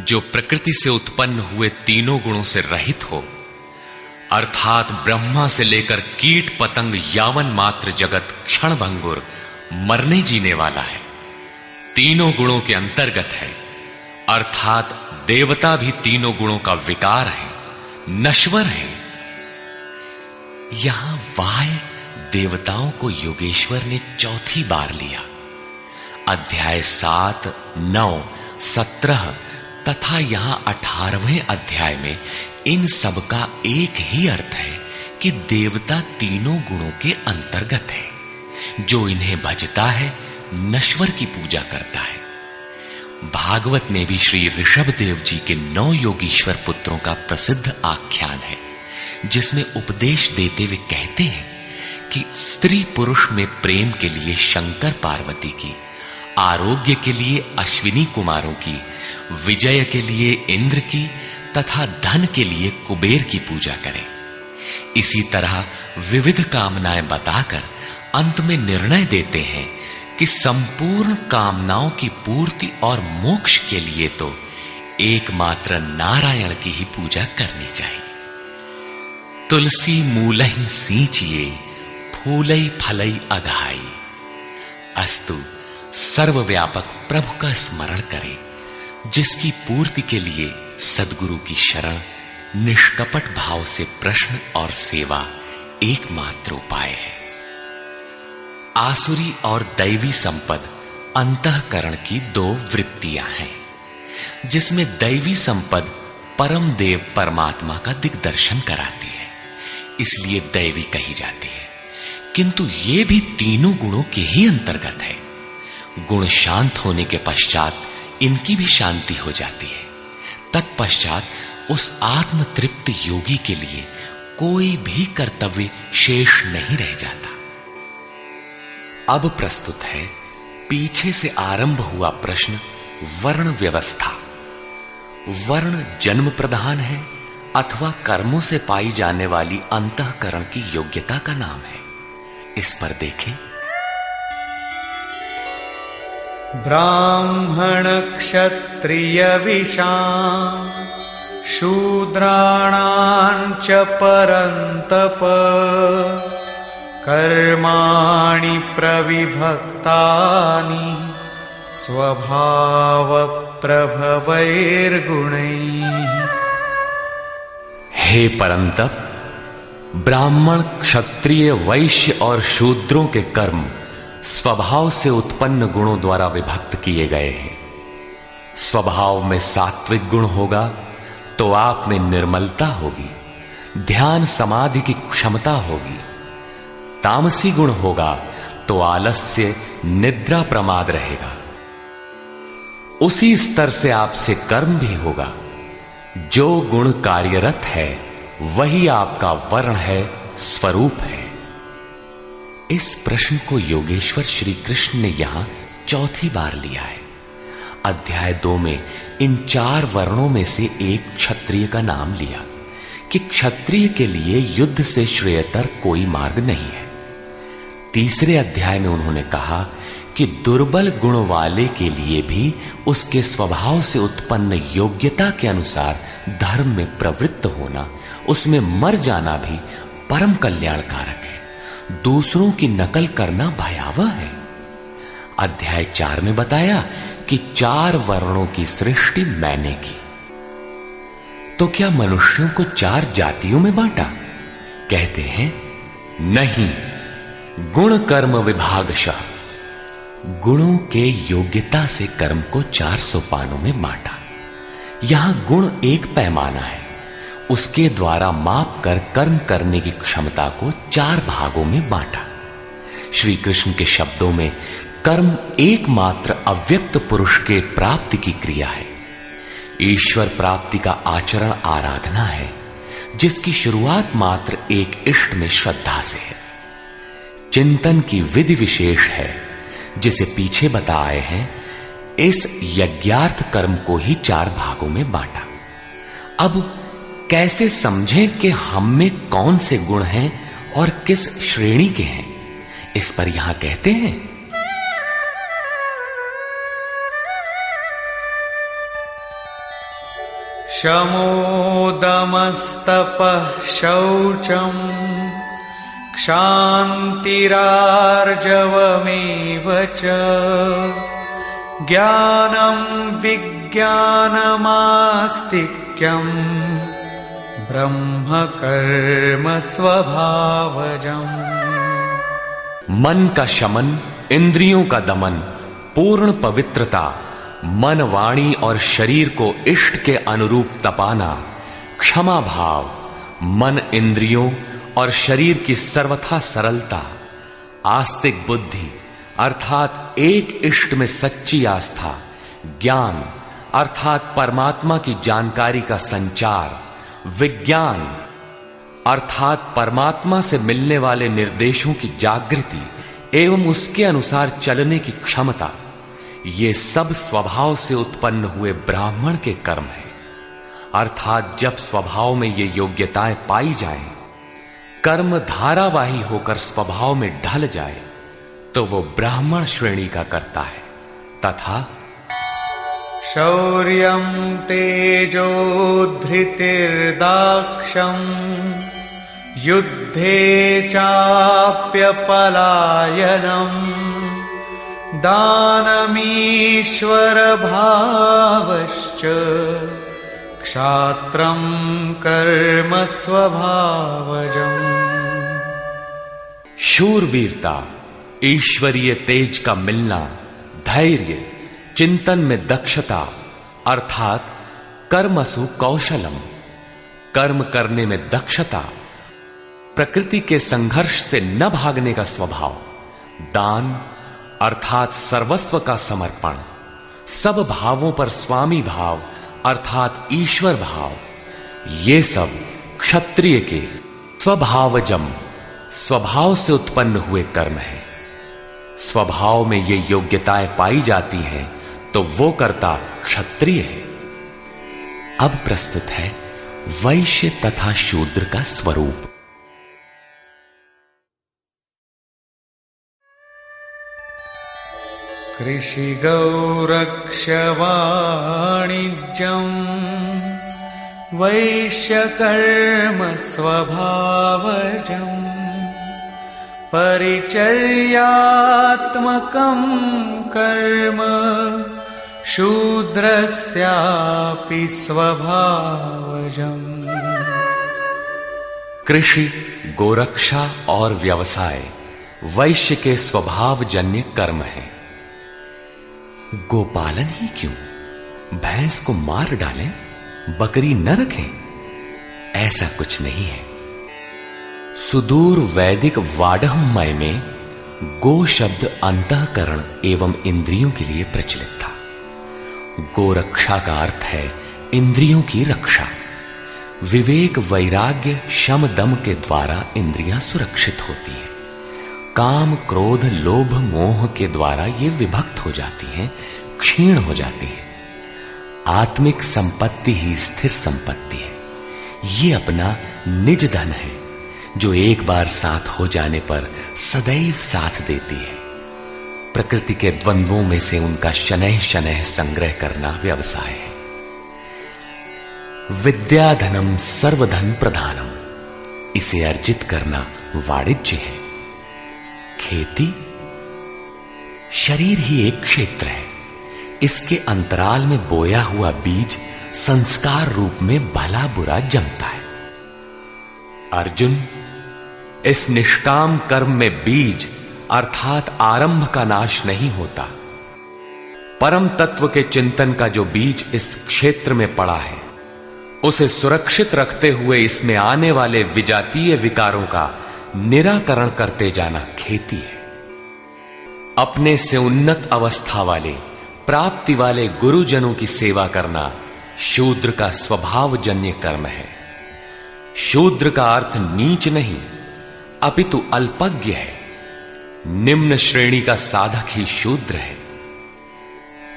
जो प्रकृति से उत्पन्न हुए तीनों गुणों से रहित हो, अर्थात ब्रह्मा से लेकर कीट पतंग यावन मात्र जगत क्षण भंगुर मरने जीने वाला है, तीनों गुणों के अंतर्गत है। अर्थात देवता भी तीनों गुणों का विकार है, नश्वर है। यहां वाय देवताओं को योगेश्वर ने चौथी बार लिया। अध्याय 7, 9, 17 तथा यहां 18वें अध्याय में इन सब का एक ही अर्थ है कि देवता तीनों गुणों के अंतर्गत है। जो इन्हें भजता है, नश्वर की पूजा करता है। भागवत में भी श्री ऋषभदेव जी के 9 योगीश्वर पुत्रों का प्रसिद्ध आख्यान है, जिसमें उपदेश देते हुए कहते हैं कि स्त्री पुरुष में प्रेम के लिए शंकर पार्वती की, आरोग्य के लिए अश्विनी कुमारों की, विजय के लिए इंद्र की तथा धन के लिए कुबेर की पूजा करें। इसी तरह विविध कामनाएं बताकर अंत में निर्णय देते हैं कि संपूर्ण कामनाओं की पूर्ति और मोक्ष के लिए तो एकमात्र नारायण की ही पूजा करनी चाहिए। तुलसी मूलहि सींचिए, फूलई फलई अघाई। अस्तु सर्वव्यापक प्रभु का स्मरण करें, जिसकी पूर्ति के लिए सद्गुरु की शरण, निष्कपट भाव से प्रश्न और सेवा एकमात्र उपाय है। आसुरी और दैवी संपद अंतःकरण की 2 वृत्तियां हैं, जिसमें दैवी संपद परम देव परमात्मा का दिग्दर्शन कराती है, इसलिए दैवी कही जाती है। किंतु ये भी तीनों गुणों के ही अंतर्गत है। गुण शांत होने के पश्चात इनकी भी शांति हो जाती है। तत्पश्चात उस आत्म तृप्त योगी के लिए कोई भी कर्तव्य शेष नहीं रह जाता। अब प्रस्तुत है पीछे से आरंभ हुआ प्रश्न, वर्ण व्यवस्था। वर्ण जन्म प्रधान है अथवा कर्मों से पाई जाने वाली अंतःकरण की योग्यता का नाम है। इस पर देखें। ब्राह्मण क्षत्रिय विशां शूद्राणां च परन्तप कर्माणि प्रविभक्तानि स्वभाव प्रभवैर्गुणैः। हे परंतप, ब्राह्मण, क्षत्रिय, वैश्य और शूद्रों के कर्म स्वभाव से उत्पन्न गुणों द्वारा विभक्त किए गए हैं। स्वभाव में सात्विक गुण होगा तो आप में निर्मलता होगी, ध्यान समाधि की क्षमता होगी। तामसी गुण होगा तो आलस्य, निद्रा, प्रमाद रहेगा। उसी स्तर से आपसे कर्म भी होगा। जो गुण कार्यरत है वही आपका वर्ण है, स्वरूप है। इस प्रश्न को योगेश्वर श्री कृष्ण ने यहां चौथी बार लिया है। अध्याय 2 में इन 4 वर्णों में से एक क्षत्रिय का नाम लिया कि क्षत्रिय के लिए युद्ध से श्रेयतर कोई मार्ग नहीं है। तीसरे अध्याय में उन्होंने कहा कि दुर्बल गुण वाले के लिए भी उसके स्वभाव से उत्पन्न योग्यता के अनुसार धर्म में प्रवृत्त होना, उसमें मर जाना भी परम कल्याणकारक है। दूसरों की नकल करना भयावह है। अध्याय 4 में बताया कि 4 वर्णों की सृष्टि मैंने की। तो क्या मनुष्यों को 4 जातियों में बांटा? कहते हैं नहीं, गुण कर्म विभागशः, गुणों के योग्यता से कर्म को 4 सोपानों में बांटा। यहां गुण एक पैमाना है, उसके द्वारा माप कर कर्म करने की क्षमता को 4 भागों में बांटा। श्री कृष्ण के शब्दों में कर्म एकमात्र अव्यक्त पुरुष के प्राप्ति की क्रिया है। ईश्वर प्राप्ति का आचरण आराधना है, जिसकी शुरुआत मात्र एक इष्ट में श्रद्धा से है। चिंतन की विधि विशेष है, जिसे पीछे बताए हैं। इस यज्ञार्थ कर्म को ही 4 भागों में बांटा। अब कैसे समझें कि हम में कौन से गुण हैं और किस श्रेणी के हैं? इस पर यहां कहते हैं, शमो दमस्तपः शौचम् क्षान्तिरार्जवमेव च ज्ञानं विज्ञानमास्तिक्यम् ब्रह्म कर्म स्वभावजम्। मन का शमन, इंद्रियों का दमन, पूर्ण पवित्रता, मन, वाणी और शरीर को इष्ट के अनुरूप तपाना, क्षमा भाव, मन, इंद्रियों और शरीर की सर्वथा सरलता, आस्तिक बुद्धि अर्थात एक इष्ट में सच्ची आस्था, ज्ञान अर्थात परमात्मा की जानकारी का संचार, विज्ञान अर्थात परमात्मा से मिलने वाले निर्देशों की जागृति एवं उसके अनुसार चलने की क्षमता, ये सब स्वभाव से उत्पन्न हुए ब्राह्मण के कर्म हैं। अर्थात जब स्वभाव में ये योग्यताएं पाई जाएं, कर्म धारावाही होकर स्वभाव में ढल जाए, तो वो ब्राह्मण श्रेणी का करता है। तथा शौर्यं तेजो धृतिर्दाक्षम् युद्धे चाप्यपलायनम् दानमीश्वर भावश्च क्षात्रं कर्म स्वभावजम्। शूरवीरता, ईश्वरीय तेज का मिलना, धैर्य, चिंतन में दक्षता अर्थात कर्मसु कौशलम, कर्म करने में दक्षता, प्रकृति के संघर्ष से न भागने का स्वभाव, दान अर्थात सर्वस्व का समर्पण, सब भावों पर स्वामी भाव अर्थात ईश्वर भाव, ये सब क्षत्रिय के स्वभावजम, स्वभाव से उत्पन्न हुए कर्म है। स्वभाव में ये योग्यताएं पाई जाती हैं, तो वो कर्ता क्षत्रिय है। अब प्रस्तुत है वैश्य तथा शूद्र का स्वरूप। कृषि गौरक्ष वाणिज्यम् वैश्यकर्म स्वभावजम् परिचर्यात्मकं कर्म शूद्रस्यापि स्वभावजम्। कृषि, गोरक्षा और व्यवसाय वैश्य के स्वभावजन्य कर्म है। गोपालन ही क्यों, भैंस को मार डालें, बकरी न रखें, ऐसा कुछ नहीं है। सुदूर वैदिक वाडहमय में गो शब्द अंतःकरण एवं इंद्रियों के लिए प्रचलित था। गोरक्षा का अर्थ है इंद्रियों की रक्षा। विवेक, वैराग्य, शम, दम के द्वारा इंद्रियां सुरक्षित होती हैं। काम, क्रोध, लोभ, मोह के द्वारा ये विभक्त हो जाती हैं, क्षीण हो जाती हैं। आत्मिक संपत्ति ही स्थिर संपत्ति है। ये अपना निज धन है, जो एक बार साथ हो जाने पर सदैव साथ देती है। प्रकृति के द्वंद्वों में से उनका शनैः शनैः संग्रह करना व्यवसाय है। विद्याधनम सर्वधन प्रधानम, इसे अर्जित करना वाणिज्य है। खेती? शरीर ही एक क्षेत्र है। इसके अंतराल में बोया हुआ बीज संस्कार रूप में भला बुरा जमता है। अर्जुन, इस निष्काम कर्म में बीज अर्थात आरंभ का नाश नहीं होता। परम तत्व के चिंतन का जो बीज इस क्षेत्र में पड़ा है, उसे सुरक्षित रखते हुए इसमें आने वाले विजातीय विकारों का निराकरण करते जाना खेती है। अपने से उन्नत अवस्था वाले, प्राप्ति वाले गुरुजनों की सेवा करना शूद्र का स्वभावजन्य कर्म है। शूद्र का अर्थ नीच नहीं, अपितु अल्पज्ञ है। निम्न श्रेणी का साधक ही शूद्र है।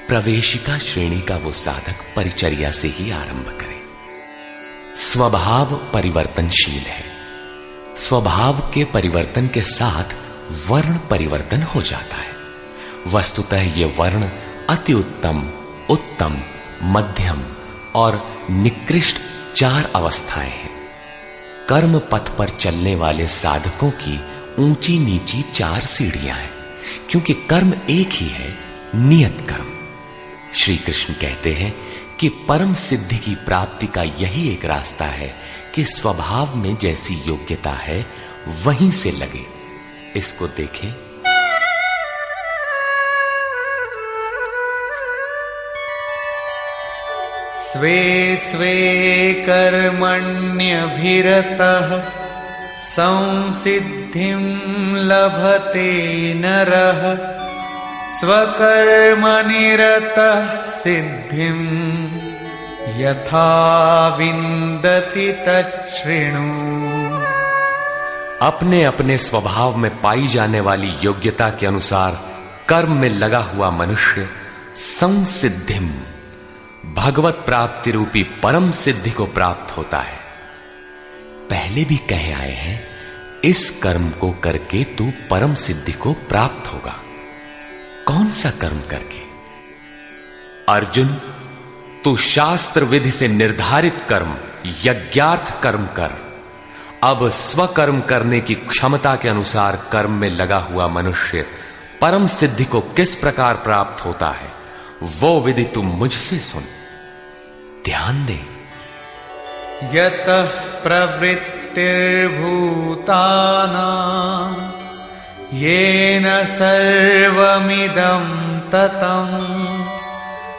प्रवेशिका श्रेणी का वो साधक परिचर्या से ही आरंभ करे। स्वभाव परिवर्तनशील है। स्वभाव के परिवर्तन के साथ वर्ण परिवर्तन हो जाता है। वस्तुतः ये वर्ण अति उत्तम, उत्तम, मध्यम और निकृष्ट 4 अवस्थाएं हैं। कर्म पथ पर चलने वाले साधकों की ऊंची नीची 4 सीढ़ियां हैं, क्योंकि कर्म एक ही है, नियत कर्म। श्री कृष्ण कहते हैं कि परम सिद्धि की प्राप्ति का यही एक रास्ता है कि स्वभाव में जैसी योग्यता है वहीं से लगे। इसको देखें। स्वे स्वे कर्मण्यभिरतः संसिद्धिं लभते नरः स्वकर्मनिरतः सिद्धिं यथा विन्दति तच्छृणु। अपने अपने स्वभाव में पाई जाने वाली योग्यता के अनुसार कर्म में लगा हुआ मनुष्य संसिद्धिम, भगवत प्राप्ति रूपी परम सिद्धि को प्राप्त होता है। पहले भी कहे आए हैं, इस कर्म को करके तू परम सिद्धि को प्राप्त होगा। कौन सा कर्म करके? अर्जुन, तू शास्त्र विधि से निर्धारित कर्म, यज्ञार्थ कर्म कर। अब स्वकर्म करने की क्षमता के अनुसार कर्म में लगा हुआ मनुष्य परम सिद्धि को किस प्रकार प्राप्त होता है, वो विधि तुम मुझसे सुन। ध्यान दे। यतः प्रवृत्तिर्भूतानां येन सर्वमिदं ततं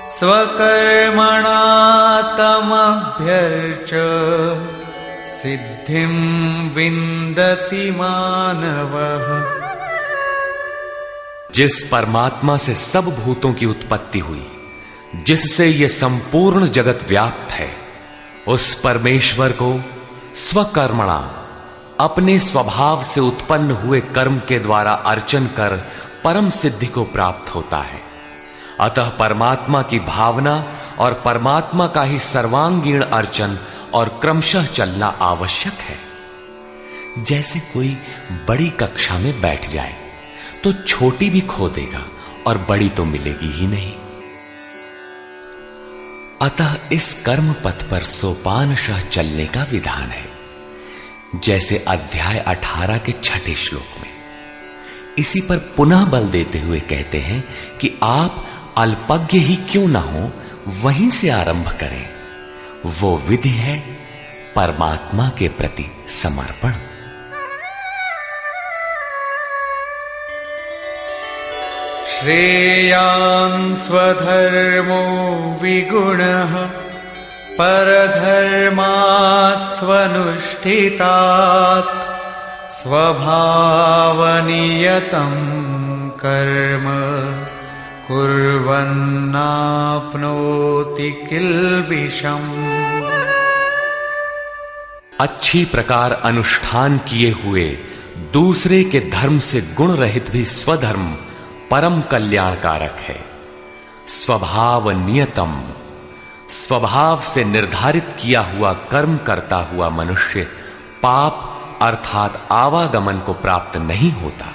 स्वकर्मणा तमभ्यर्च सिद्धिं विन्दति मानवः। जिस परमात्मा से सब भूतों की उत्पत्ति हुई, जिससे ये संपूर्ण जगत व्याप्त है, उस परमेश्वर को स्वकर्मणा, अपने स्वभाव से उत्पन्न हुए कर्म के द्वारा अर्चन कर परम सिद्धि को प्राप्त होता है। अतः परमात्मा की भावना और परमात्मा का ही सर्वांगीण अर्चन और क्रमशः चलना आवश्यक है। जैसे कोई बड़ी कक्षा में बैठ जाए तो छोटी भी खो देगा और बड़ी तो मिलेगी ही नहीं। अतः इस कर्म पथ पर सोपानशः चलने का विधान है, जैसे अध्याय 18 के 6 श्लोक में। इसी पर पुनः बल देते हुए कहते हैं कि आप अल्पज्ञ ही क्यों ना हो, वहीं से आरंभ करें। वो विधि है परमात्मा के प्रति समर्पण। श्रेयान् स्वधर्मो विगुणः परधर्मात् स्वनुष्ठितात् स्वभावनियतं कर्म कुर्वन्नाप्नोति किल्बिषम्। अच्छी प्रकार अनुष्ठान किए हुए दूसरे के धर्म से गुण रहित भी स्वधर्म परम कल्याणकारक है। स्वभाव नियतम, स्वभाव से निर्धारित किया हुआ कर्म करता हुआ मनुष्य पाप अर्थात आवागमन को प्राप्त नहीं होता।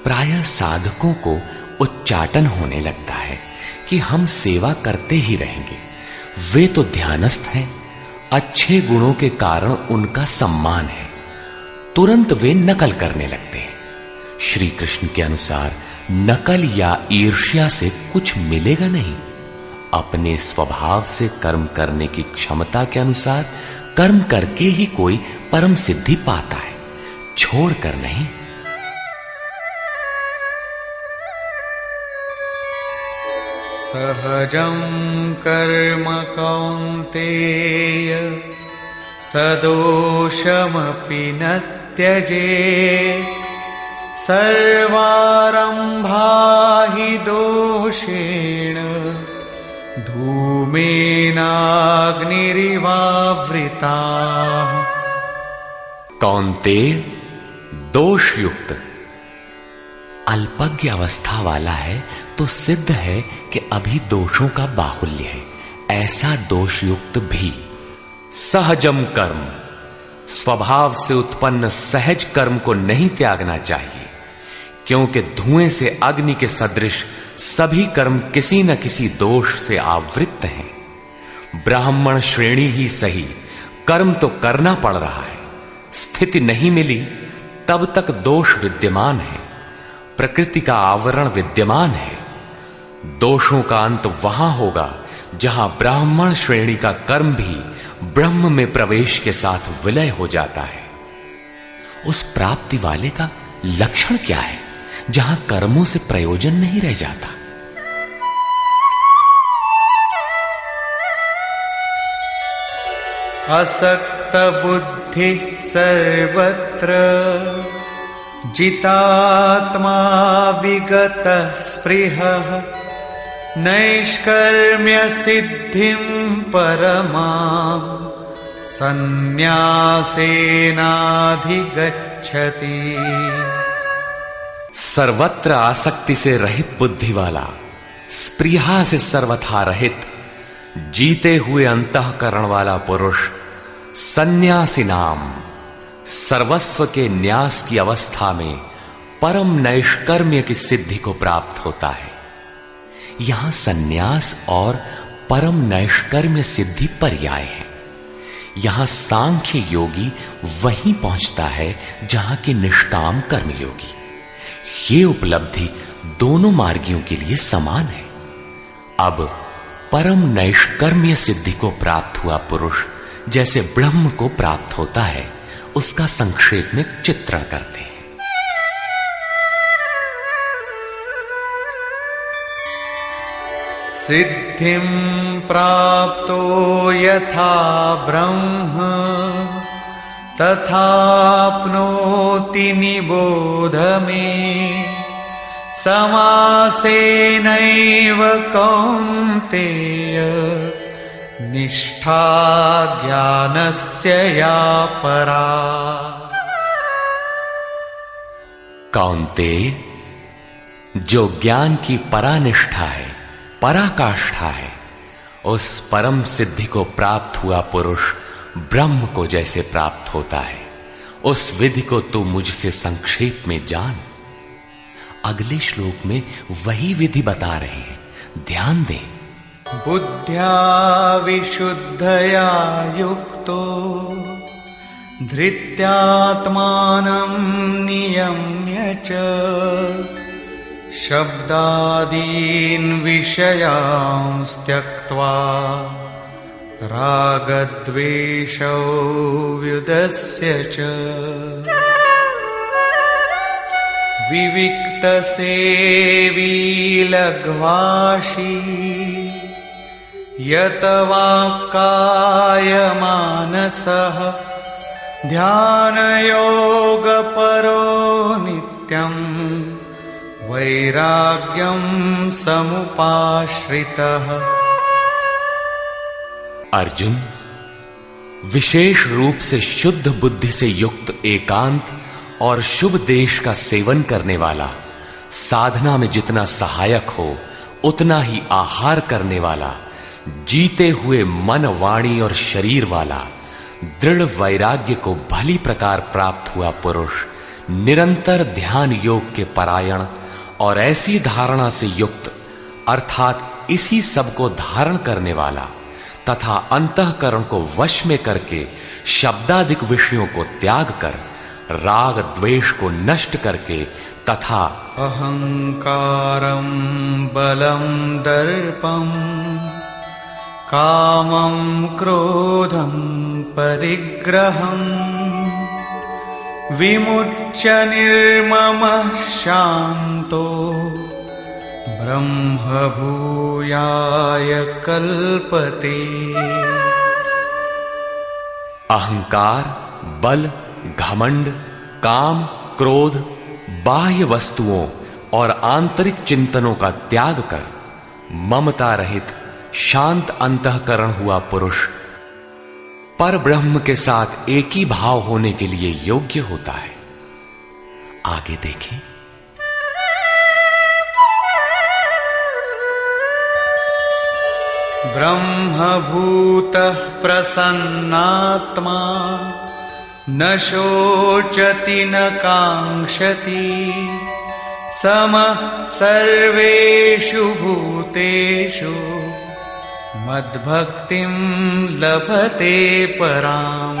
प्रायः साधकों को उच्चाटन होने लगता है कि हम सेवा करते ही रहेंगे, वे तो ध्यानस्थ हैं, अच्छे गुणों के कारण उनका सम्मान है। तुरंत वे नकल करने लगते हैं। श्री कृष्ण के अनुसार नकल या ईर्ष्या से कुछ मिलेगा नहीं। अपने स्वभाव से कर्म करने की क्षमता के अनुसार कर्म करके ही कोई परम सिद्धि पाता है, छोड़कर नहीं। सहजं कर्म कौन्तेय सदोषमपि न त्यजेत्। सर्वारम्भा हि दोषेण धूमेनाग्निरिवावृताः। कौन्तेय, दोष युक्त अल्पज्ञ अवस्था वाला है तो सिद्ध है कि अभी दोषों का बाहुल्य है। ऐसा दोष युक्त भी सहजम कर्म, स्वभाव से उत्पन्न सहज कर्म को नहीं त्यागना चाहिए, क्योंकि धुएं से अग्नि के सदृश सभी कर्म किसी न किसी दोष से आवृत्त हैं। ब्राह्मण श्रेणी ही सही, कर्म तो करना पड़ रहा है। स्थिति नहीं मिली तब तक दोष विद्यमान है, प्रकृति का आवरण विद्यमान है। दोषों का अंत वहां होगा जहां ब्राह्मण श्रेणी का कर्म भी ब्रह्म में प्रवेश के साथ विलय हो जाता है। उस प्राप्ति वाले का लक्षण क्या है जहां कर्मों से प्रयोजन नहीं रह जाता? असक्त बुद्धि सर्वत्र जितात्मा विगत स्पृहः। नैष्कर्म्य सिद्धिं परमां संन्यासेनाधिगच्छति। सर्वत्र आसक्ति से रहित बुद्धि वाला, स्पृहा से सर्वथा रहित, जीते हुए अंतःकरण वाला पुरुष सन्यासी नाम सर्वस्व के न्यास की अवस्था में परम नैष्कर्म्य की सिद्धि को प्राप्त होता है। यहां सन्यास और परम नैष्कर्म्य सिद्धि पर्याय है। यहां सांख्य योगी वहीं पहुंचता है जहां के निष्काम कर्मयोगी। ये उपलब्धि दोनों मार्गियों के लिए समान है। अब परम नैष्कर्म्य सिद्धि को प्राप्त हुआ पुरुष जैसे ब्रह्म को प्राप्त होता है, उसका संक्षेप में चित्रण करते हैं। सिद्धिं प्राप्तो यथा ब्रह्म तथाप्नोति निबोध मे। समासेनैव कौन्तेय निष्ठा ज्ञानस्य या परा। कौन्तेय, जो ज्ञान की परानिष्ठा है, पराकाष्ठा है, उस परम सिद्धि को प्राप्त हुआ पुरुष ब्रह्म को जैसे प्राप्त होता है, उस विधि को तू मुझसे संक्षेप में जान। अगले श्लोक में वही विधि बता रहे हैं, ध्यान दें। बुद्ध्या विशुद्धया युक्तो धृत्यात्मानं नियम्य च। शब्दादीन् विषयांस् त्यक्त्वा रागद्वेषौ व्युदस्य च। विविक्तसेवी लघ्वाशी यत वाक्कायमानसः। ध्यानयोगपरो नित्यम् वैराग्यं समुपाश्रितः। अर्जुन, विशेष रूप से शुद्ध बुद्धि से युक्त एकांत और शुभ देश का सेवन करने वाला, साधना में जितना सहायक हो उतना ही आहार करने वाला, जीते हुए मन, वाणी और शरीर वाला, दृढ़ वैराग्य को भली प्रकार प्राप्त हुआ पुरुष निरंतर ध्यान योग के परायण और ऐसी धारणा से युक्त, अर्थात इसी सब को धारण करने वाला तथा अंतःकरण को वश में करके शब्दादिक विषयों को त्याग कर, राग द्वेष को नष्ट करके तथा अहंकारं बलं दर्पं कामं क्रोधं परिग्रहं विमुच्य निर्ममः शान्तो ब्रह्मभूयाय कल्पते। अहंकार, बल, घमंड, काम, क्रोध, बाह्य वस्तुओं और आंतरिक चिंतनों का त्याग कर ममता रहित शांत अंतःकरण हुआ पुरुष पर ब्रह्म के साथ एक ही भाव होने के लिए योग्य होता है। आगे देखें। ब्रह्मभूतः प्रसन्नात्मा न शोचति न काङ्क्षति समः सर्वेषु भूतेषु मद्भक्तिं लभते पराम्।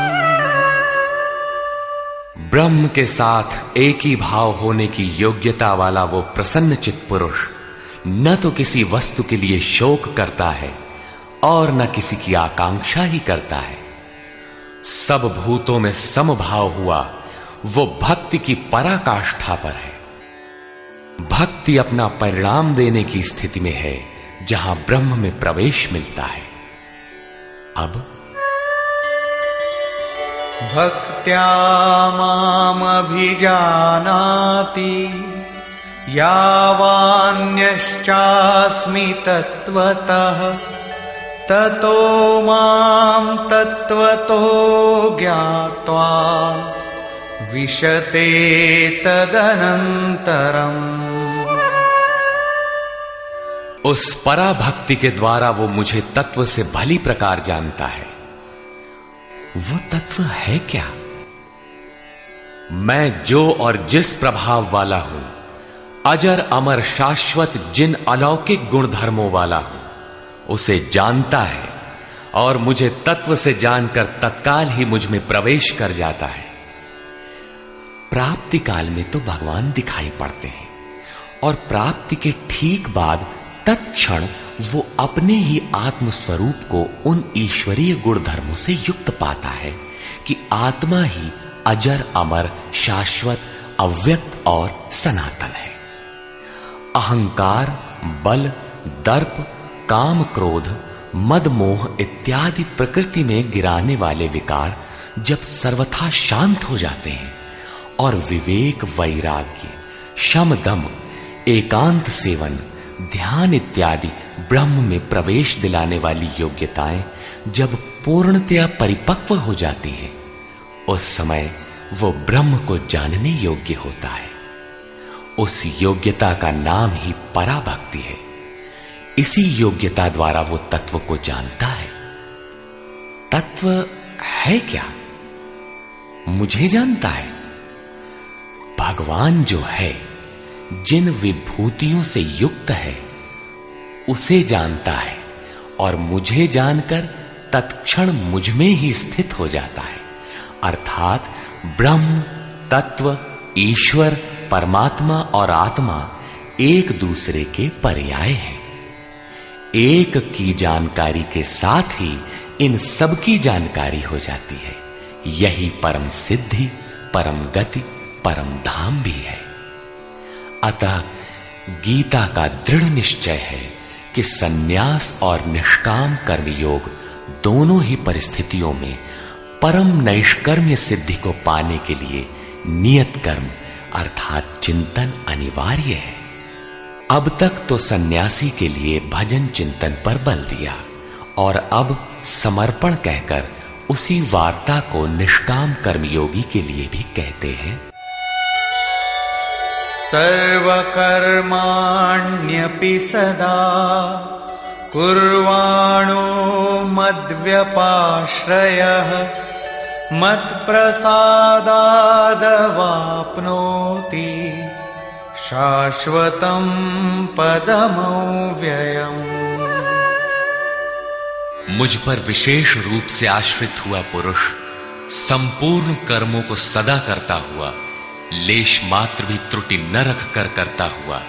ब्रह्म के साथ एक ही भाव होने की योग्यता वाला वो प्रसन्न चित्त पुरुष न तो किसी वस्तु के लिए शोक करता है और न किसी की आकांक्षा ही करता है। सब भूतों में समभाव हुआ वो भक्ति की पराकाष्ठा पर है। भक्ति अपना परिणाम देने की स्थिति में है जहां ब्रह्म में प्रवेश मिलता है। अब भक्त्या मामभिजानाति यावान्यश्चास्मि तत्त्वतः ततो मां तत्त्वतो ज्ञात्वा विशते तदनन्तरम्। उस पराभक्ति के द्वारा वो मुझे तत्व से भली प्रकार जानता है। वो तत्व है क्या? मैं जो और जिस प्रभाव वाला हूं, अजर अमर शाश्वत जिन अलौकिक गुणधर्मों वाला हूं, उसे जानता है और मुझे तत्व से जानकर तत्काल ही मुझ में प्रवेश कर जाता है। प्राप्ति काल में तो भगवान दिखाई पड़ते हैं और प्राप्ति के ठीक बाद तत्क्षण वो अपने ही आत्म स्वरूप को उन ईश्वरीय गुण धर्मों से युक्त पाता है कि आत्मा ही अजर अमर शाश्वत अव्यक्त और सनातन है। अहंकार, बल, दर्प, काम, क्रोध, मद, मोह इत्यादि प्रकृति में गिराने वाले विकार जब सर्वथा शांत हो जाते हैं और विवेक, वैराग्य, शम, दम, एकांत सेवन, ध्यान इत्यादि ब्रह्म में प्रवेश दिलाने वाली योग्यताएं जब पूर्णतया परिपक्व हो जाती हैं, उस समय वो ब्रह्म को जानने योग्य होता है। उस योग्यता का नाम ही पराभक्ति है। इसी योग्यता द्वारा वो तत्व को जानता है। तत्व है क्या? मुझे जानता है। भगवान जो है, जिन विभूतियों से युक्त है, उसे जानता है और मुझे जानकर तत्क्षण मुझ में ही स्थित हो जाता है। अर्थात ब्रह्म, तत्व, ईश्वर, परमात्मा और आत्मा एक दूसरे के पर्याय हैं। एक की जानकारी के साथ ही इन सब की जानकारी हो जाती है। यही परम सिद्धि, परम गति, परम धाम भी है। अतः गीता का दृढ़ निश्चय है कि सन्यास और निष्काम कर्मयोग दोनों ही परिस्थितियों में परम नैष्कर्म्य सिद्धि को पाने के लिए नियत कर्म अर्थात चिंतन अनिवार्य है। अब तक तो सन्यासी के लिए भजन चिंतन पर बल दिया और अब समर्पण कहकर उसी वार्ता को निष्काम कर्मयोगी के लिए भी कहते हैं। सर्वकर्माण्यपि सदा कुर्वाणो मद्व्यपाश्रयः मत्प्रसादादवाप्नोति शाश्वतं पदमव्ययम्। मुझ पर विशेष रूप से आश्रित हुआ पुरुष संपूर्ण कर्मों को सदा करता हुआ लेश मात्र भी त्रुटि न रखकर करता हुआ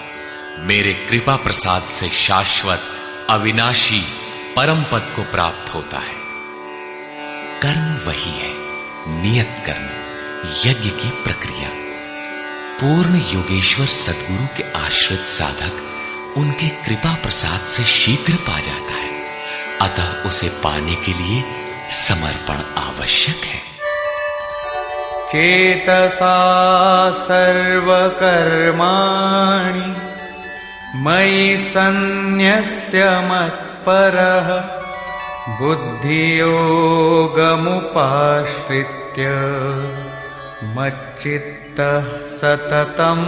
मेरे कृपा प्रसाद से शाश्वत अविनाशी परम पद को प्राप्त होता है। कर्म वही है, नियत कर्म, यज्ञ की प्रक्रिया। पूर्ण योगेश्वर सद्गुरु के आश्रित साधक उनके कृपा प्रसाद से शीघ्र पा जाता है, अतः उसे पाने के लिए समर्पण आवश्यक है। चेतसा सर्वकर्माणि मयि सन्न्यस्य मत्परः बुद्धियोगमुपाश्रित्य मच्चित्तः सततं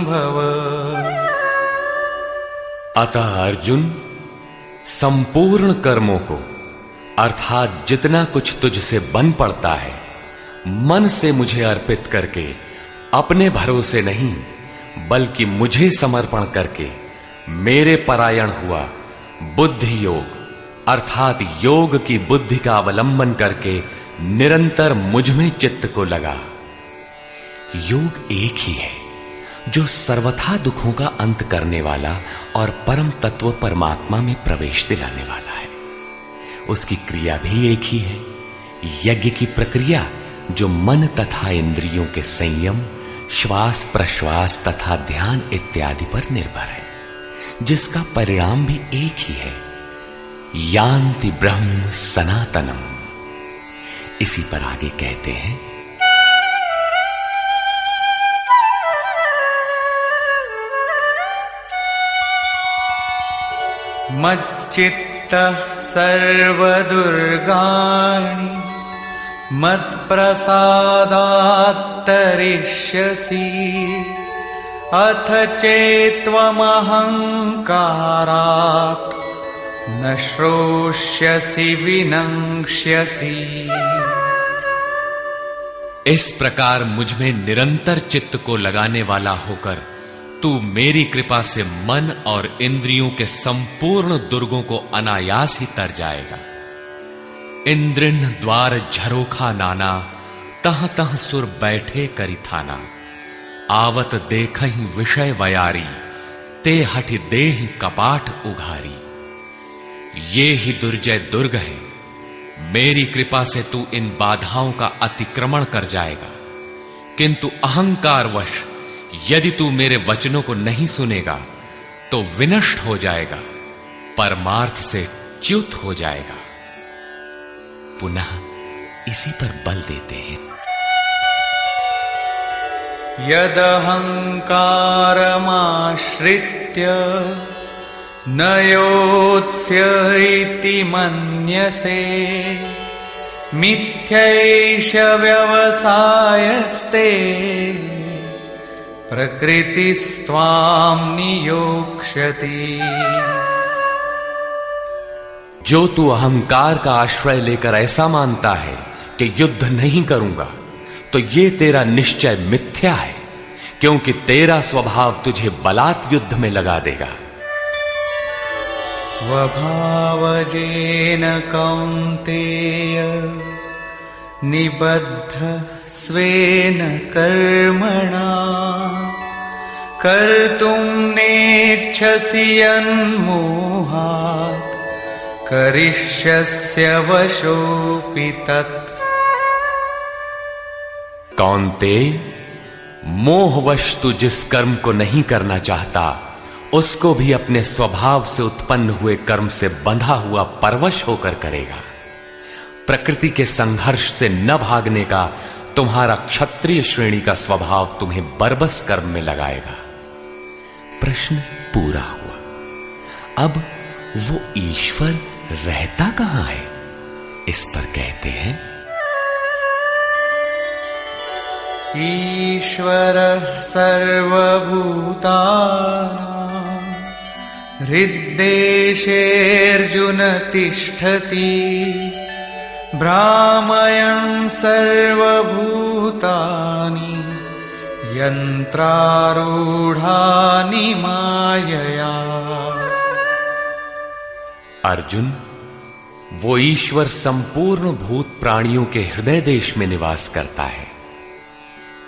भव। अतः अर्जुन, संपूर्ण कर्मों को अर्थात जितना कुछ तुझसे बन पड़ता है मन से मुझे अर्पित करके, अपने भरोसे नहीं बल्कि मुझे समर्पण करके मेरे परायण हुआ बुद्धि योग अर्थात योग की बुद्धि का अवलंबन करके निरंतर मुझ में चित्त को लगा। योग एक ही है जो सर्वथा दुखों का अंत करने वाला और परम तत्व परमात्मा में प्रवेश दिलाने वाला है। उसकी क्रिया भी एक ही है, यज्ञ की प्रक्रिया जो मन तथा इंद्रियों के संयम, श्वास प्रश्वास तथा ध्यान इत्यादि पर निर्भर है, जिसका परिणाम भी एक ही है, यान्ति ब्रह्म सनातनम। इसी पर आगे कहते हैं, मच्चित्तः सर्वदुर्गाणि मत्प्रसादात् तरिष्यसि अथ चेत्त्वमहङ्कारात् न श्रोष्यसि विनङ्क्ष्यसि। इस प्रकार मुझ में निरंतर चित्त को लगाने वाला होकर तू मेरी कृपा से मन और इंद्रियों के संपूर्ण दुर्गों को अनायास ही तर जाएगा। इंद्रिन द्वार झरोखा नाना, तह तह सुर बैठे करी थाना। आवत देखहि विषय वयारी, ते हठि देह कपाट उघारी। ये ही दुर्जय दुर्ग है, मेरी कृपा से तू इन बाधाओं का अतिक्रमण कर जाएगा, किंतु अहंकारवश यदि तू मेरे वचनों को नहीं सुनेगा तो विनष्ट हो जाएगा, परमार्थ से च्युत हो जाएगा। पुनः इसी पर बल देते हैं, यदहंकारमाश्रित्य न योत्स्य इति मन्यसे मिथ्यैष व्यवसायस्ते प्रकृतिस्त्वां नियोक्ष्यति। जो तू अहंकार का आश्रय लेकर ऐसा मानता है कि युद्ध नहीं करूंगा, तो ये तेरा निश्चय मिथ्या है, क्योंकि तेरा स्वभाव तुझे बलात् युद्ध में लगा देगा। स्वभावजेन कौन्तेय निबद्ध स्वेन कर्मणा कर्तुं नेच्छसि यन्मोहात् करिष्यस्य वशोऽपि तत्। कौन्तेय, मोहवश तू जिस कर्म को नहीं करना चाहता उसको भी अपने स्वभाव से उत्पन्न हुए कर्म से बंधा हुआ परवश होकर करेगा। प्रकृति के संघर्ष से न भागने का तुम्हारा क्षत्रिय श्रेणी का स्वभाव तुम्हें बरबस कर्म में लगाएगा। प्रश्न पूरा हुआ। अब वो ईश्वर रहता कहां है, इस पर कहते हैं, ईश्वरः सर्वभूतानां हृद्देशेऽर्जुन तिष्ठति भ्रामयन् सर्वभूतानि यन्त्रारूढानि मायया। अर्जुन, वो ईश्वर संपूर्ण भूत प्राणियों के हृदय देश में निवास करता है।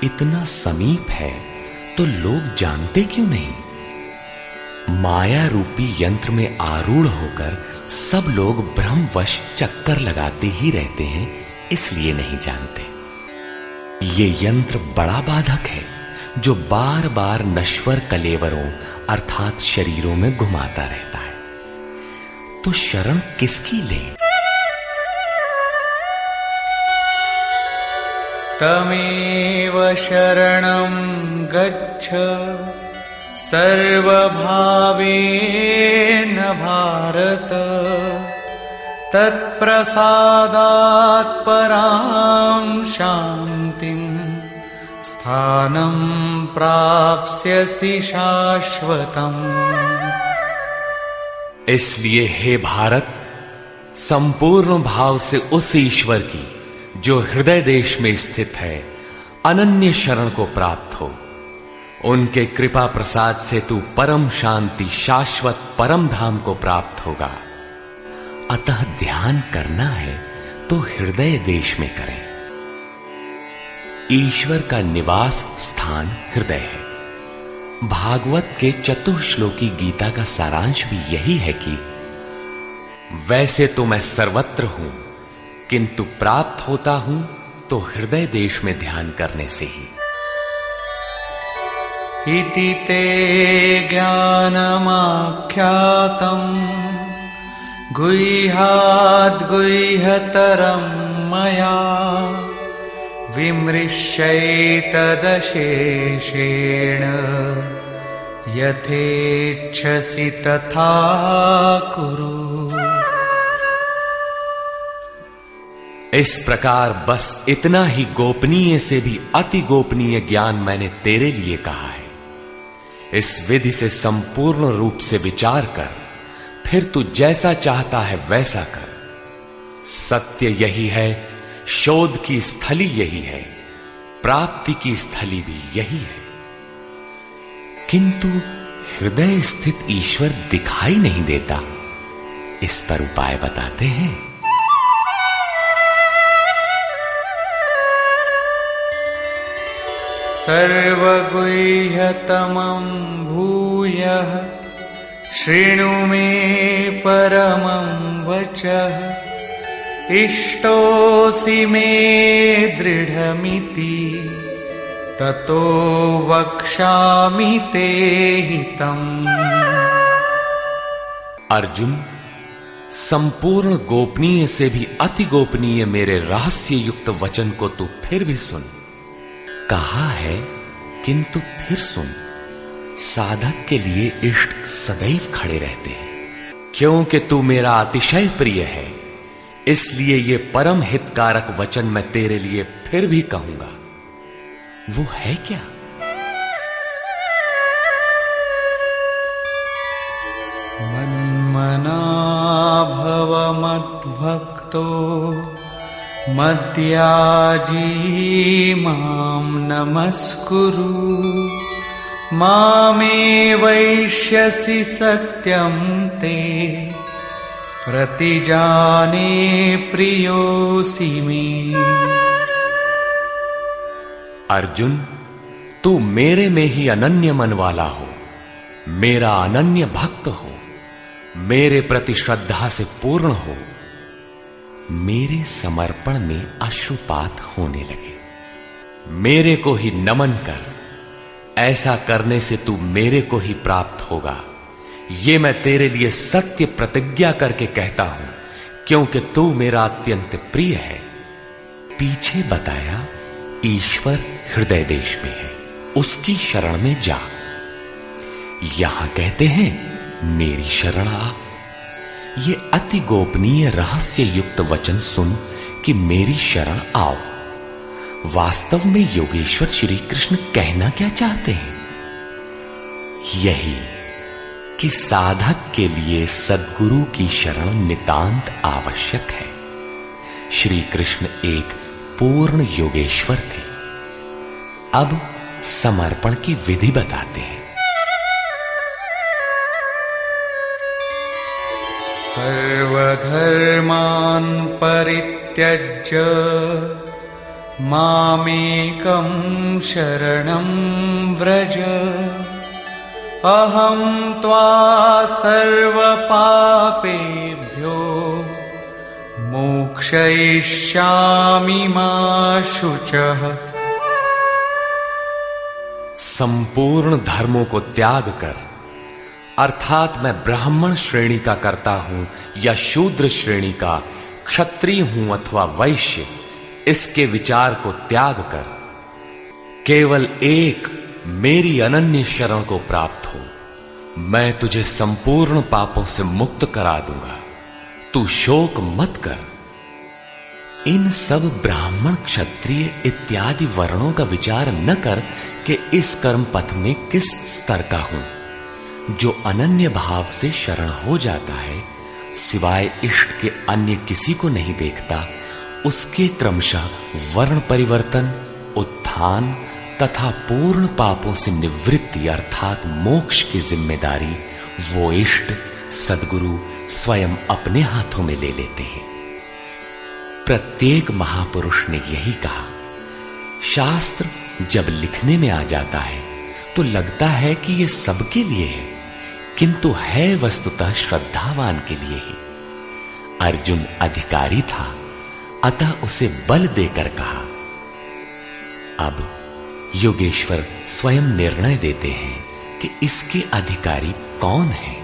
इतना समीप है तो लोग जानते क्यों नहीं? माया रूपी यंत्र में आरूढ़ होकर सब लोग भ्रमवश चक्कर लगाते ही रहते हैं, इसलिए नहीं जानते। ये यंत्र बड़ा बाधक है जो बार बार नश्वर कलेवरों अर्थात शरीरों में घुमाता रहता है। तो शरण किसकी ले? तमेव शरणं गच्छ सर्वभावेन भारत, तत्प्रसादात् परां शान्तिं स्थानं प्राप्स्यसि शाश्वतम्। इसलिए हे भारत, संपूर्ण भाव से उस ईश्वर की जो हृदय देश में स्थित है अनन्य शरण को प्राप्त हो। उनके कृपा प्रसाद से तू परम शांति शाश्वत परम धाम को प्राप्त होगा। अतः ध्यान करना है तो हृदय देश में करें। ईश्वर का निवास स्थान हृदय है। भागवत के चतुश्लोकी गीता का सारांश भी यही है कि वैसे तो मैं सर्वत्र हूं, किंतु प्राप्त होता हूं तो हृदय देश में ध्यान करने से ही। इति ते ज्ञानमाख्यातम् गुह्याद्गुह्यतरं मया, विमृश्यैतदशेषेण यथेच्छसि तथा कुरु। इस प्रकार बस इतना ही गोपनीय से भी अति गोपनीय ज्ञान मैंने तेरे लिए कहा है। इस विधि से संपूर्ण रूप से विचार कर, फिर तू जैसा चाहता है वैसा कर। सत्य यही है, शोध की स्थली यही है, प्राप्ति की स्थली भी यही है। किंतु हृदय स्थित ईश्वर दिखाई नहीं देता, इस पर उपाय बताते हैं। सर्वगुह्यतमं भूयः शृणु मे परमं वचः, इष्टोऽसि मे दृढमिति ततो वक्ष्यामि ते हितम्। अर्जुन, संपूर्ण गोपनीय से भी अति गोपनीय मेरे रहस्य युक्त वचन को तू फिर भी सुन। कहा है किंतु फिर सुन। साधक के लिए इष्ट सदैव खड़े रहते हैं। क्योंकि तू मेरा अतिशय प्रिय है, इसलिए ये परम हितकारक वचन मैं तेरे लिए फिर भी कहूंगा। वो है क्या? मन्मना भव मद्भक्तो मद्याजी मां नमस्कुरु, मामे वैष्यसि सत्यं ते प्रतिजाने प्रियोऽसि मे। अर्जुन, तू मेरे में ही अनन्य मन वाला हो, मेरा अनन्य भक्त हो, मेरे प्रति श्रद्धा से पूर्ण हो, मेरे समर्पण में अश्रुपात होने लगे। मेरे को ही नमन कर। ऐसा करने से तू मेरे को ही प्राप्त होगा। ये मैं तेरे लिए सत्य प्रतिज्ञा करके कहता हूं, क्योंकि तू मेरा अत्यंत प्रिय है। पीछे बताया ईश्वर हृदय देश में है, उसकी शरण में जा। यहां कहते हैं मेरी शरण आ। ये अति गोपनीय रहस्य युक्त वचन सुन कि मेरी शरण आओ। वास्तव में योगेश्वर श्री कृष्ण कहना क्या चाहते हैं? यही कि साधक के लिए सद्गुरु की शरण नितांत आवश्यक है। श्री कृष्ण एक पूर्ण योगेश्वर थे। अब समर्पण की विधि बताते हैं। सर्वधर्मान् परित्यज्य मामेकं शरणं व्रज अहं त्वा सर्वपापेभ्यो मोक्षयिष्यामि मा शुचः। संपूर्ण धर्मों को त्याग कर, अर्थात मैं ब्राह्मण श्रेणी का करता हूं या शूद्र श्रेणी का, क्षत्रिय हूं अथवा वैश्य, इसके विचार को त्याग कर केवल एक मेरी अनन्य शरण को प्राप्त हो। मैं तुझे संपूर्ण पापों से मुक्त करा दूंगा। तू शोक मत कर। इन सब ब्राह्मण क्षत्रिय इत्यादि वर्णों का विचार न कर कि इस कर्म पथ में किस स्तर का हूं। जो अनन्य भाव से शरण हो जाता है, सिवाय इष्ट के अन्य किसी को नहीं देखता, उसके क्रमशः वर्ण परिवर्तन, उत्थान तथा पूर्ण पापों से निवृत्ति अर्थात मोक्ष की जिम्मेदारी वो इष्ट सद्गुरु स्वयं अपने हाथों में ले लेते हैं। प्रत्येक महापुरुष ने यही कहा। शास्त्र जब लिखने में आ जाता है तो लगता है कि यह सबके लिए है, किंतु है वस्तुतः श्रद्धावान के लिए ही। अर्जुन अधिकारी था, अतः उसे बल देकर कहा। अब योगेश्वर स्वयं निर्णय देते हैं कि इसके अधिकारी कौन है।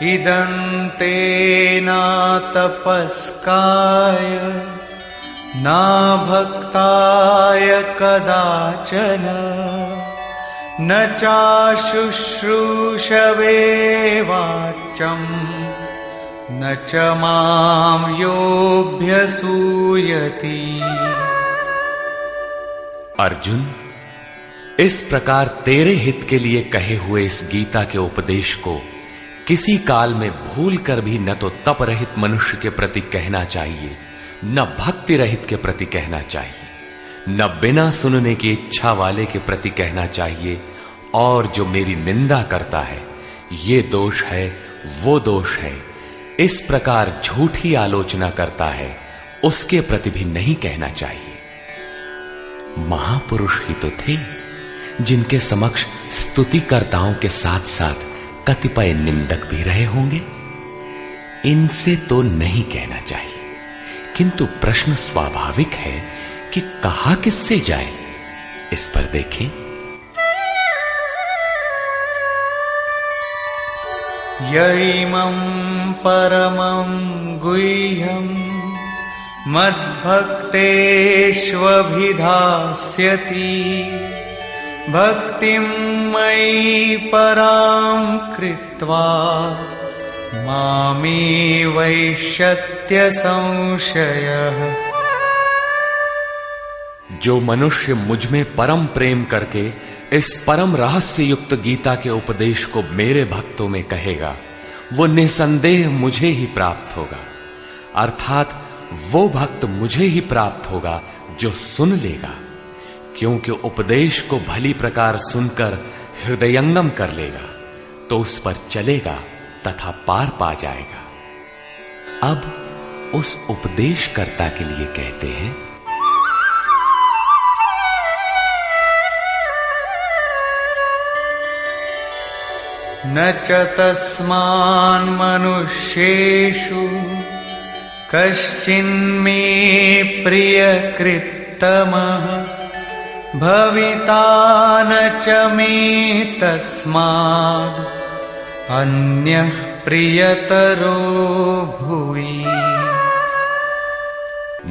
इदन्ते ना तपस्काय ना भक्ताय कदाचन न चाशुश्रूषवे वाच्यम् न च मां योऽभ्यसूयति। अर्जुन, इस प्रकार तेरे हित के लिए कहे हुए इस गीता के उपदेश को किसी काल में भूल कर भी न तो तप रहित मनुष्य के प्रति कहना चाहिए, न भक्ति रहित के प्रति कहना चाहिए, न बिना सुनने की इच्छा वाले के प्रति कहना चाहिए। और जो मेरी निंदा करता है, ये दोष है, वो दोष है, इस प्रकार झूठी आलोचना करता है, उसके प्रति भी नहीं कहना चाहिए। महापुरुष ही तो थे जिनके समक्ष स्तुतिकर्ताओं के साथ साथ कतिपय निंदक भी रहे होंगे। इनसे तो नहीं कहना चाहिए, किंतु प्रश्न स्वाभाविक है कि कहा किससे जाए। इस पर देखें। यैमं परमं गुह्यं मद्भक्तेष्वभिधास्यति भक्तिं मयि परां कृत्वा मामे वैष्यत्य संशयः। जो मनुष्य मुझ में परम प्रेम करके इस परम रहस्य युक्त गीता के उपदेश को मेरे भक्तों में कहेगा, वो निसंदेह मुझे ही प्राप्त होगा। अर्थात वो भक्त मुझे ही प्राप्त होगा जो सुन लेगा, क्योंकि उपदेश को भली प्रकार सुनकर हृदयंगम कर लेगा तो उस पर चलेगा तथा पार पा जाएगा। अब उस उपदेशकर्ता के लिए कहते हैं। न च तस्मान् मनुष्येषु कश्चिन्मे प्रियकृत्तमः भविता न च मे तस्माद् अन्यः प्रियतरो भुवि।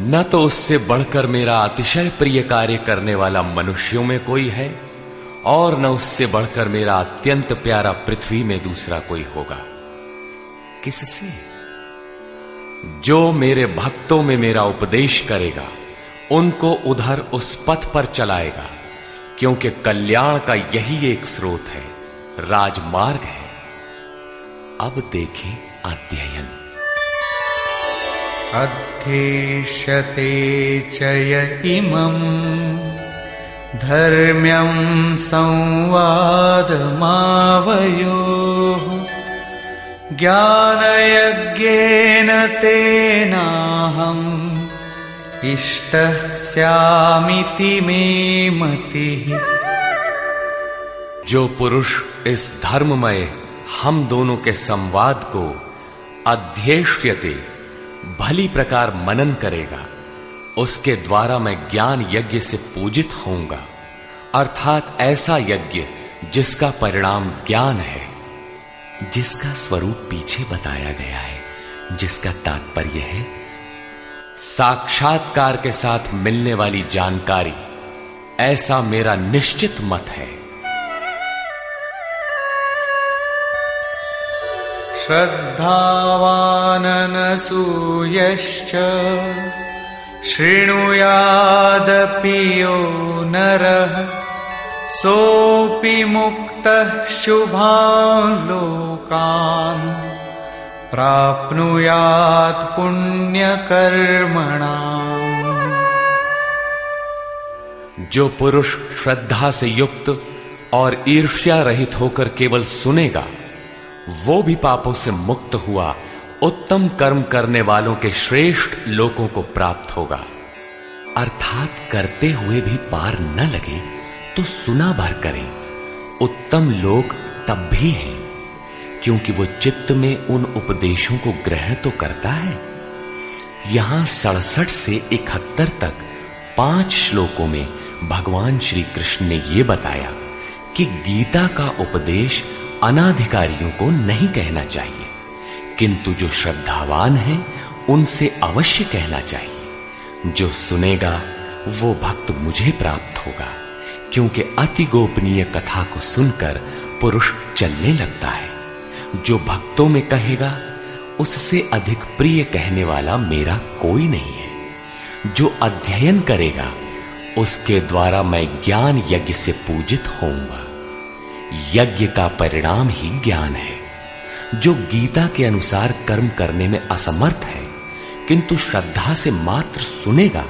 न तो उससे बढ़कर मेरा अतिशय प्रिय कार्य करने वाला मनुष्यों में कोई है, और न उससे बढ़कर मेरा अत्यंत प्यारा पृथ्वी में दूसरा कोई होगा। किससे? जो मेरे भक्तों में मेरा उपदेश करेगा, उनको उधर उस पथ पर चलाएगा, क्योंकि कल्याण का यही एक स्रोत है, राजमार्ग है। अब देखें अध्ययन। अध्येष्यते च य इमं धर्म्यं संवादमावयोः ज्ञानयज्ञेन तेनाहम् इष्टः स्यामिति मे मतिः। जो पुरुष इस धर्ममय हम दोनों के संवाद को अध्येष्यते भली प्रकार मनन करेगा, उसके द्वारा मैं ज्ञान यज्ञ से पूजित होऊंगा, अर्थात ऐसा यज्ञ जिसका परिणाम ज्ञान है, जिसका स्वरूप पीछे बताया गया है, जिसका तात्पर्य है साक्षात्कार के साथ मिलने वाली जानकारी। ऐसा मेरा निश्चित मत है। श्रद्धावाननसूयश्च शृणुयादपि यो नरः सोऽपि मुक्तः शुभान् लोकान् प्राप्नुयात् पुण्यकर्मणाम्। जो पुरुष श्रद्धा से युक्त और ईर्ष्या रहित होकर केवल सुनेगा, वो भी पापों से मुक्त हुआ उत्तम कर्म करने वालों के श्रेष्ठ लोकों को प्राप्त होगा। अर्थात करते हुए भी पार न लगे तो सुना भर करें। उत्तम लोक तब भी हैं क्योंकि वो चित्त में उन उपदेशों को ग्रहण तो करता है। यहां 67 से 71 तक 5 श्लोकों में भगवान श्री कृष्ण ने यह बताया कि गीता का उपदेश अनाधिकारियों को नहीं कहना चाहिए, किंतु जो श्रद्धावान हैं उनसे अवश्य कहना चाहिए। जो सुनेगा वो भक्त मुझे प्राप्त होगा, क्योंकि अति गोपनीय कथा को सुनकर पुरुष चलने लगता है। जो भक्तों में कहेगा उससे अधिक प्रिय कहने वाला मेरा कोई नहीं है। जो अध्ययन करेगा उसके द्वारा मैं ज्ञान यज्ञ से पूजित होऊंगा। यज्ञ का परिणाम ही ज्ञान है। जो गीता के अनुसार कर्म करने में असमर्थ है किंतु श्रद्धा से मात्र सुनेगा,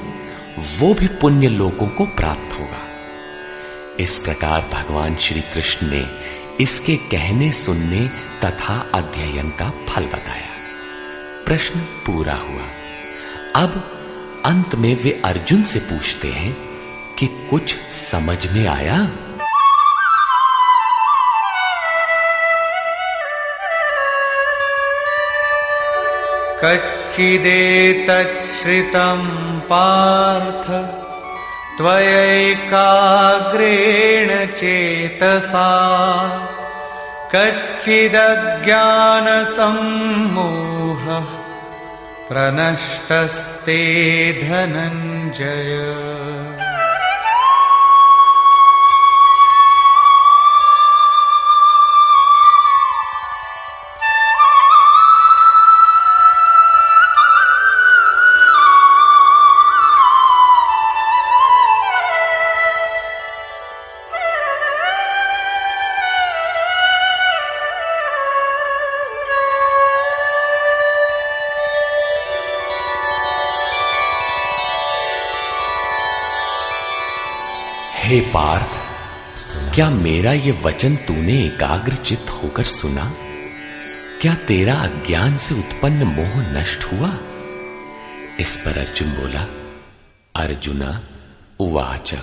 वो भी पुण्य लोकों को प्राप्त होगा। इस प्रकार भगवान श्री कृष्ण ने इसके कहने सुनने तथा अध्ययन का फल बताया। प्रश्न पूरा हुआ। अब अंत में वे अर्जुन से पूछते हैं कि कुछ समझ में आया? कच्चिदेतच्छ्रितं पार्थ त्वयैकाग्रेण चेतसा कच्चिदज्ञानसम्मोहः प्रनष्टस्ते धनञ्जय। हे पार्थ, क्या मेरा ये वचन तूने एकाग्र चित्त होकर सुना? क्या तेरा अज्ञान से उत्पन्न मोह नष्ट हुआ? इस पर अर्जुन बोला, अर्जुना उवाच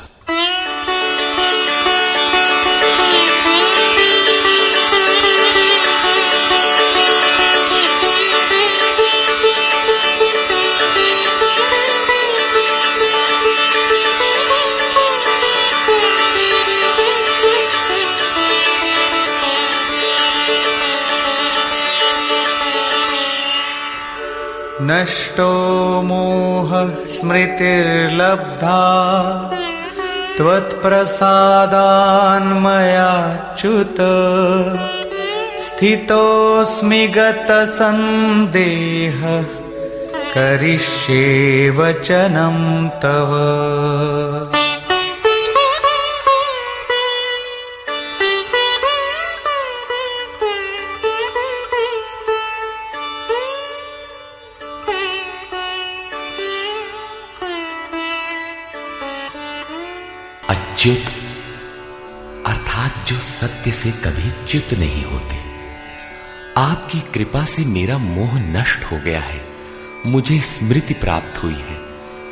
नष्टो मोहः स्मृतिर्लब्धा त्वत्प्रसादान्मयाच्युत स्थितोऽस्मि गतसन्देहः करिष्ये वचनं तव। च्युत अर्थात जो सत्य से कभी च्युत नहीं होते। आपकी कृपा से मेरा मोह नष्ट हो गया है, मुझे स्मृति प्राप्त हुई है,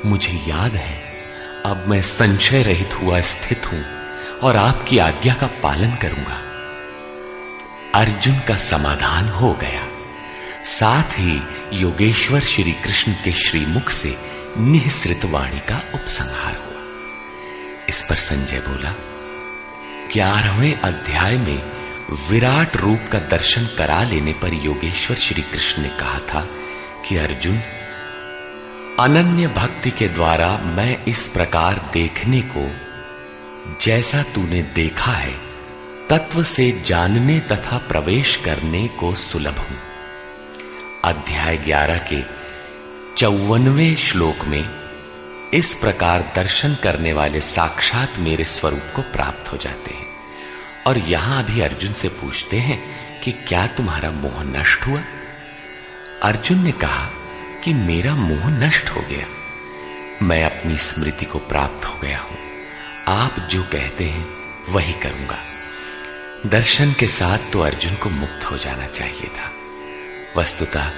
मुझे याद है, अब मैं संशय रहित हुआ स्थित हूं और आपकी आज्ञा का पालन करूंगा। अर्जुन का समाधान हो गया। साथ ही योगेश्वर श्री कृष्ण के श्रीमुख से निःसृत वाणी का उपसंहार हुआ। इस पर संजय बोला, 11वें अध्याय में विराट रूप का दर्शन करा लेने पर योगेश्वर श्री कृष्ण ने कहा था कि अर्जुन, अनन्य भक्ति के द्वारा मैं इस प्रकार देखने को, जैसा तूने देखा है, तत्व से जानने तथा प्रवेश करने को सुलभ हूं। अध्याय 11 के 54वें श्लोक में इस प्रकार दर्शन करने वाले साक्षात मेरे स्वरूप को प्राप्त हो जाते हैं। और यहां भी अर्जुन से पूछते हैं कि क्या तुम्हारा मोह नष्ट हुआ? अर्जुन ने कहा कि मेरा मोह नष्ट हो गया, मैं अपनी स्मृति को प्राप्त हो गया हूं। आप जो कहते हैं वही करूंगा। दर्शन के साथ तो अर्जुन को मुक्त हो जाना चाहिए था। वस्तुतः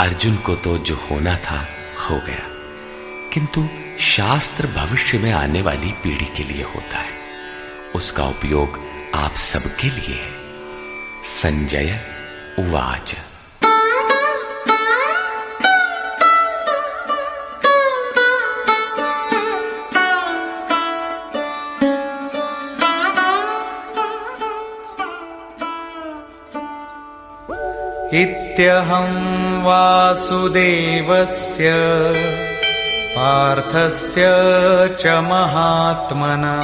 अर्जुन को तो जो होना था हो गया, किंतु शास्त्र भविष्य में आने वाली पीढ़ी के लिए होता है, उसका उपयोग आप सबके लिए है। संजय उवाच। इत्यहं वासुदेवस्य पार्थस्य च महात्मनः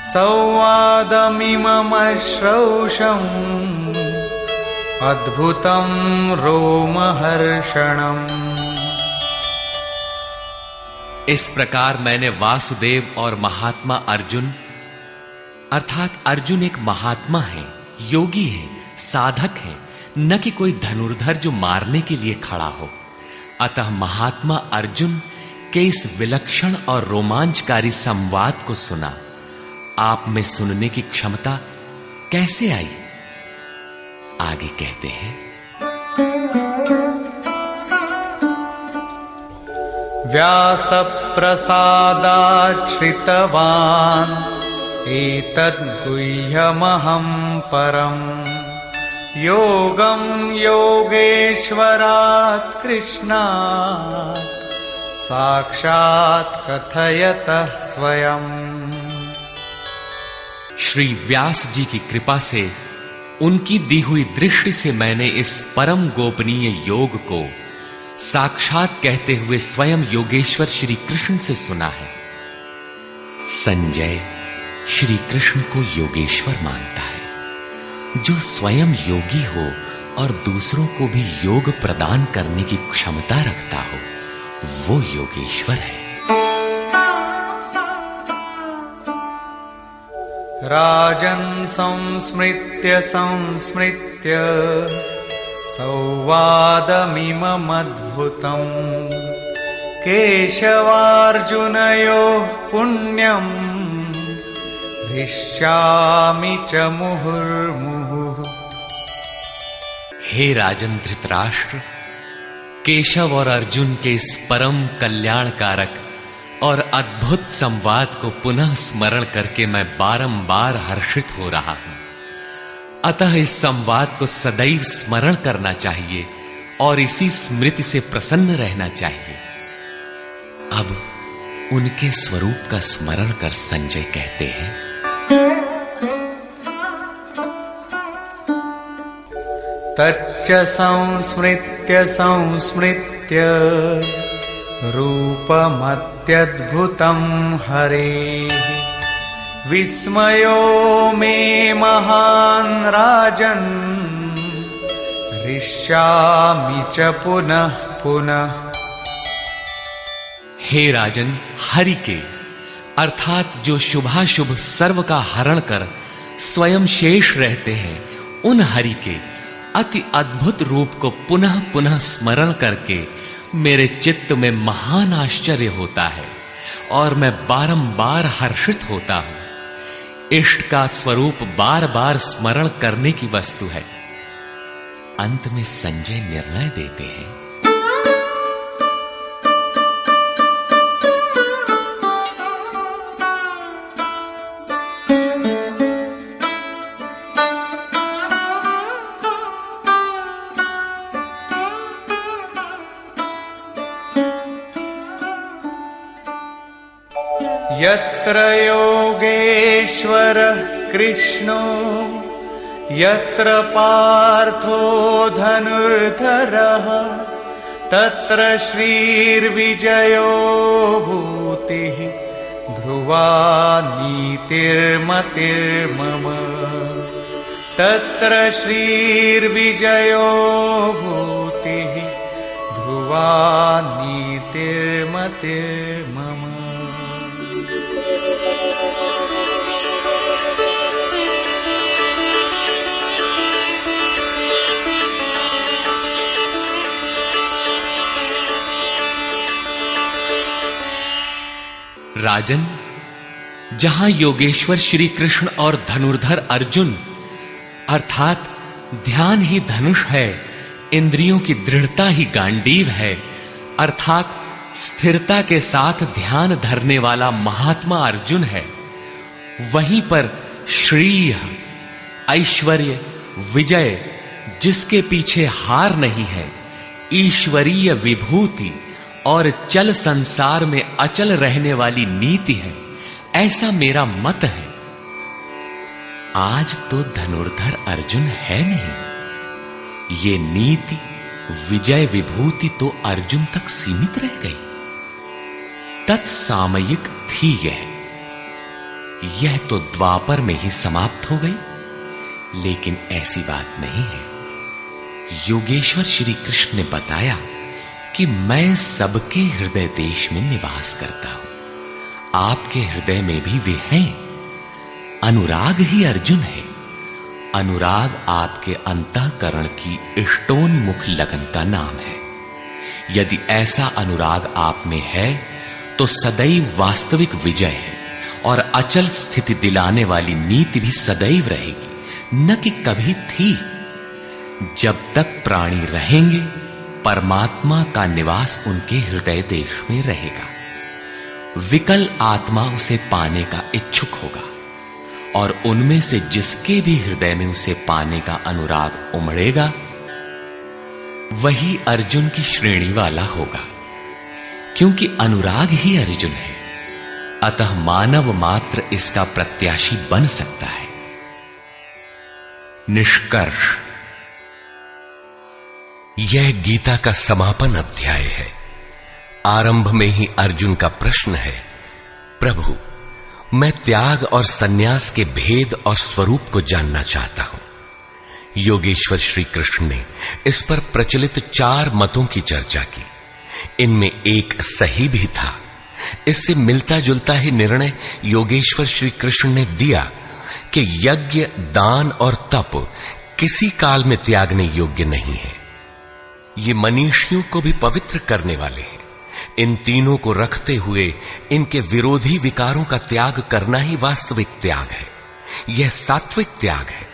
संवादमिममश्रौषम् अद्भुतं रोमहर्षणम्। इस प्रकार मैंने वासुदेव और महात्मा अर्जुन, अर्थात अर्जुन एक महात्मा है, योगी है, साधक है, न कि कोई धनुर्धर जो मारने के लिए खड़ा हो। अतः महात्मा अर्जुन के इस विलक्षण और रोमांचकारी संवाद को सुना। आप में सुनने की क्षमता कैसे आई? आगे कहते हैं, व्यासप्रसादात् श्रितवान् एतद् गुह्यमहं परम् योगं योगेश्वरात् कृष्णात् साक्षात् कथयतः स्वयं। श्री व्यास जी की कृपा से, उनकी दी हुई दृष्टि से मैंने इस परम गोपनीय योग को साक्षात कहते हुए स्वयं योगेश्वर श्री कृष्ण से सुना है। संजय श्री कृष्ण को योगेश्वर मानता है। जो स्वयं योगी हो और दूसरों को भी योग प्रदान करने की क्षमता रखता हो, वो योगेश्वर है। राजन् संस्मृत्य संस्मृत्य संवादमिममद्भुतम् केशवार्जुनयोः पुण्यम् हृष्यामि च मुहुर्मुहुः। हे राजन धृतराष्ट्र, केशव और अर्जुन के इस परम कल्याणकारक और अद्भुत संवाद को पुनः स्मरण करके मैं बारंबार हर्षित हो रहा हूं। अतः इस संवाद को सदैव स्मरण करना चाहिए और इसी स्मृति से प्रसन्न रहना चाहिए। अब उनके स्वरूप का स्मरण कर संजय कहते हैं, तच्च संस्मृत्य संस्मृत्य रूपमत्यद्भुतं हरेः विस्मयो मे महान् राजन् हृष्यामि च पुनः पुनः। हे राजन, हरि के अर्थात जो शुभाशुभ सर्व का हरण कर स्वयं शेष रहते हैं, उन हरि के अति अद्भुत रूप को पुनः पुनः स्मरण करके मेरे चित्त में महान आश्चर्य होता है और मैं बारंबार हर्षित होता हूं। इष्ट का स्वरूप बार बार स्मरण करने की वस्तु है। अंत में संजय निर्णय देते हैं, यत्र योगेश्वरः कृष्णो यत्र पार्थो धनुर्धरः तत्र श्रीर्विजयो भूतिः ध्रुवा नीतिर्मतिर्मम। तत्र श्रीर्विजयो भूतिः ध्रुवा नीतिर्मतिर्मम। राजन, जहां योगेश्वर श्री कृष्ण और धनुर्धर अर्जुन अर्थात ध्यान ही धनुष है, इंद्रियों की दृढ़ता ही गांडीव है, अर्थात स्थिरता के साथ ध्यान धरने वाला महात्मा अर्जुन है, वहीं पर श्रीय ऐश्वर्य विजय जिसके पीछे हार नहीं है, ईश्वरीय विभूति और चल संसार में अचल रहने वाली नीति है, ऐसा मेरा मत है। आज तो धनुर्धर अर्जुन है नहीं, ये नीति विजय विभूति तो अर्जुन तक सीमित रह गई, तत्सामयिक थी यह तो द्वापर में ही समाप्त हो गई। लेकिन ऐसी बात नहीं है। योगेश्वर श्री कृष्ण ने बताया कि मैं सबके हृदय देश में निवास करता हूं, आपके हृदय में भी वे हैं। अनुराग ही अर्जुन है। अनुराग आपके अंतःकरण की इष्टोन्मुख लगन का नाम है। यदि ऐसा अनुराग आप में है तो सदैव वास्तविक विजय है और अचल स्थिति दिलाने वाली नीति भी सदैव रहेगी, न कि कभी थी। जब तक प्राणी रहेंगे परमात्मा का निवास उनके हृदय देश में रहेगा। विकल आत्मा उसे पाने का इच्छुक होगा और उनमें से जिसके भी हृदय में उसे पाने का अनुराग उमड़ेगा वही अर्जुन की श्रेणी वाला होगा, क्योंकि अनुराग ही अर्जुन है। अतः मानव मात्र इसका प्रत्याशी बन सकता है। निष्कर्ष, यह गीता का समापन अध्याय है। आरंभ में ही अर्जुन का प्रश्न है, प्रभु मैं त्याग और सन्यास के भेद और स्वरूप को जानना चाहता हूं। योगेश्वर श्री कृष्ण ने इस पर प्रचलित 4 मतों की चर्चा की। इनमें एक सही भी था। इससे मिलता जुलता ही निर्णय योगेश्वर श्री कृष्ण ने दिया कि यज्ञ, दान और तप किसी काल में त्यागने योग्य नहीं है। ये मनीषियों को भी पवित्र करने वाले हैं। इन तीनों को रखते हुए इनके विरोधी विकारों का त्याग करना ही वास्तविक त्याग है। यह सात्विक त्याग है।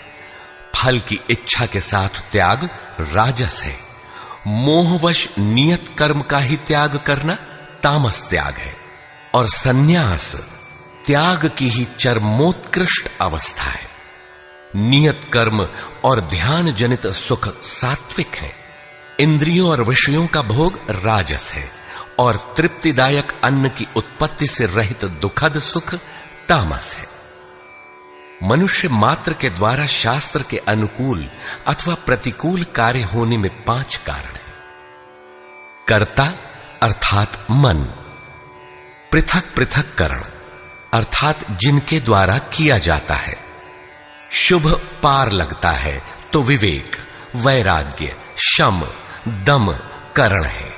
फल की इच्छा के साथ त्याग राजस है। मोहवश नियत कर्म का ही त्याग करना तामस त्याग है। और सन्यास त्याग की ही चरमोत्कृष्ट अवस्था है। नियत कर्म और ध्यान जनित सुख सात्विक है। इंद्रियों और विषयों का भोग राजस है और तृप्तिदायक अन्न की उत्पत्ति से रहित दुखद सुख तामस है। मनुष्य मात्र के द्वारा शास्त्र के अनुकूल अथवा प्रतिकूल कार्य होने में 5 कारण हैं। कर्ता अर्थात मन, पृथक पृथक करण अर्थात जिनके द्वारा किया जाता है। शुभ पार लगता है तो विवेक, वैराग्य, शम, दम करण है।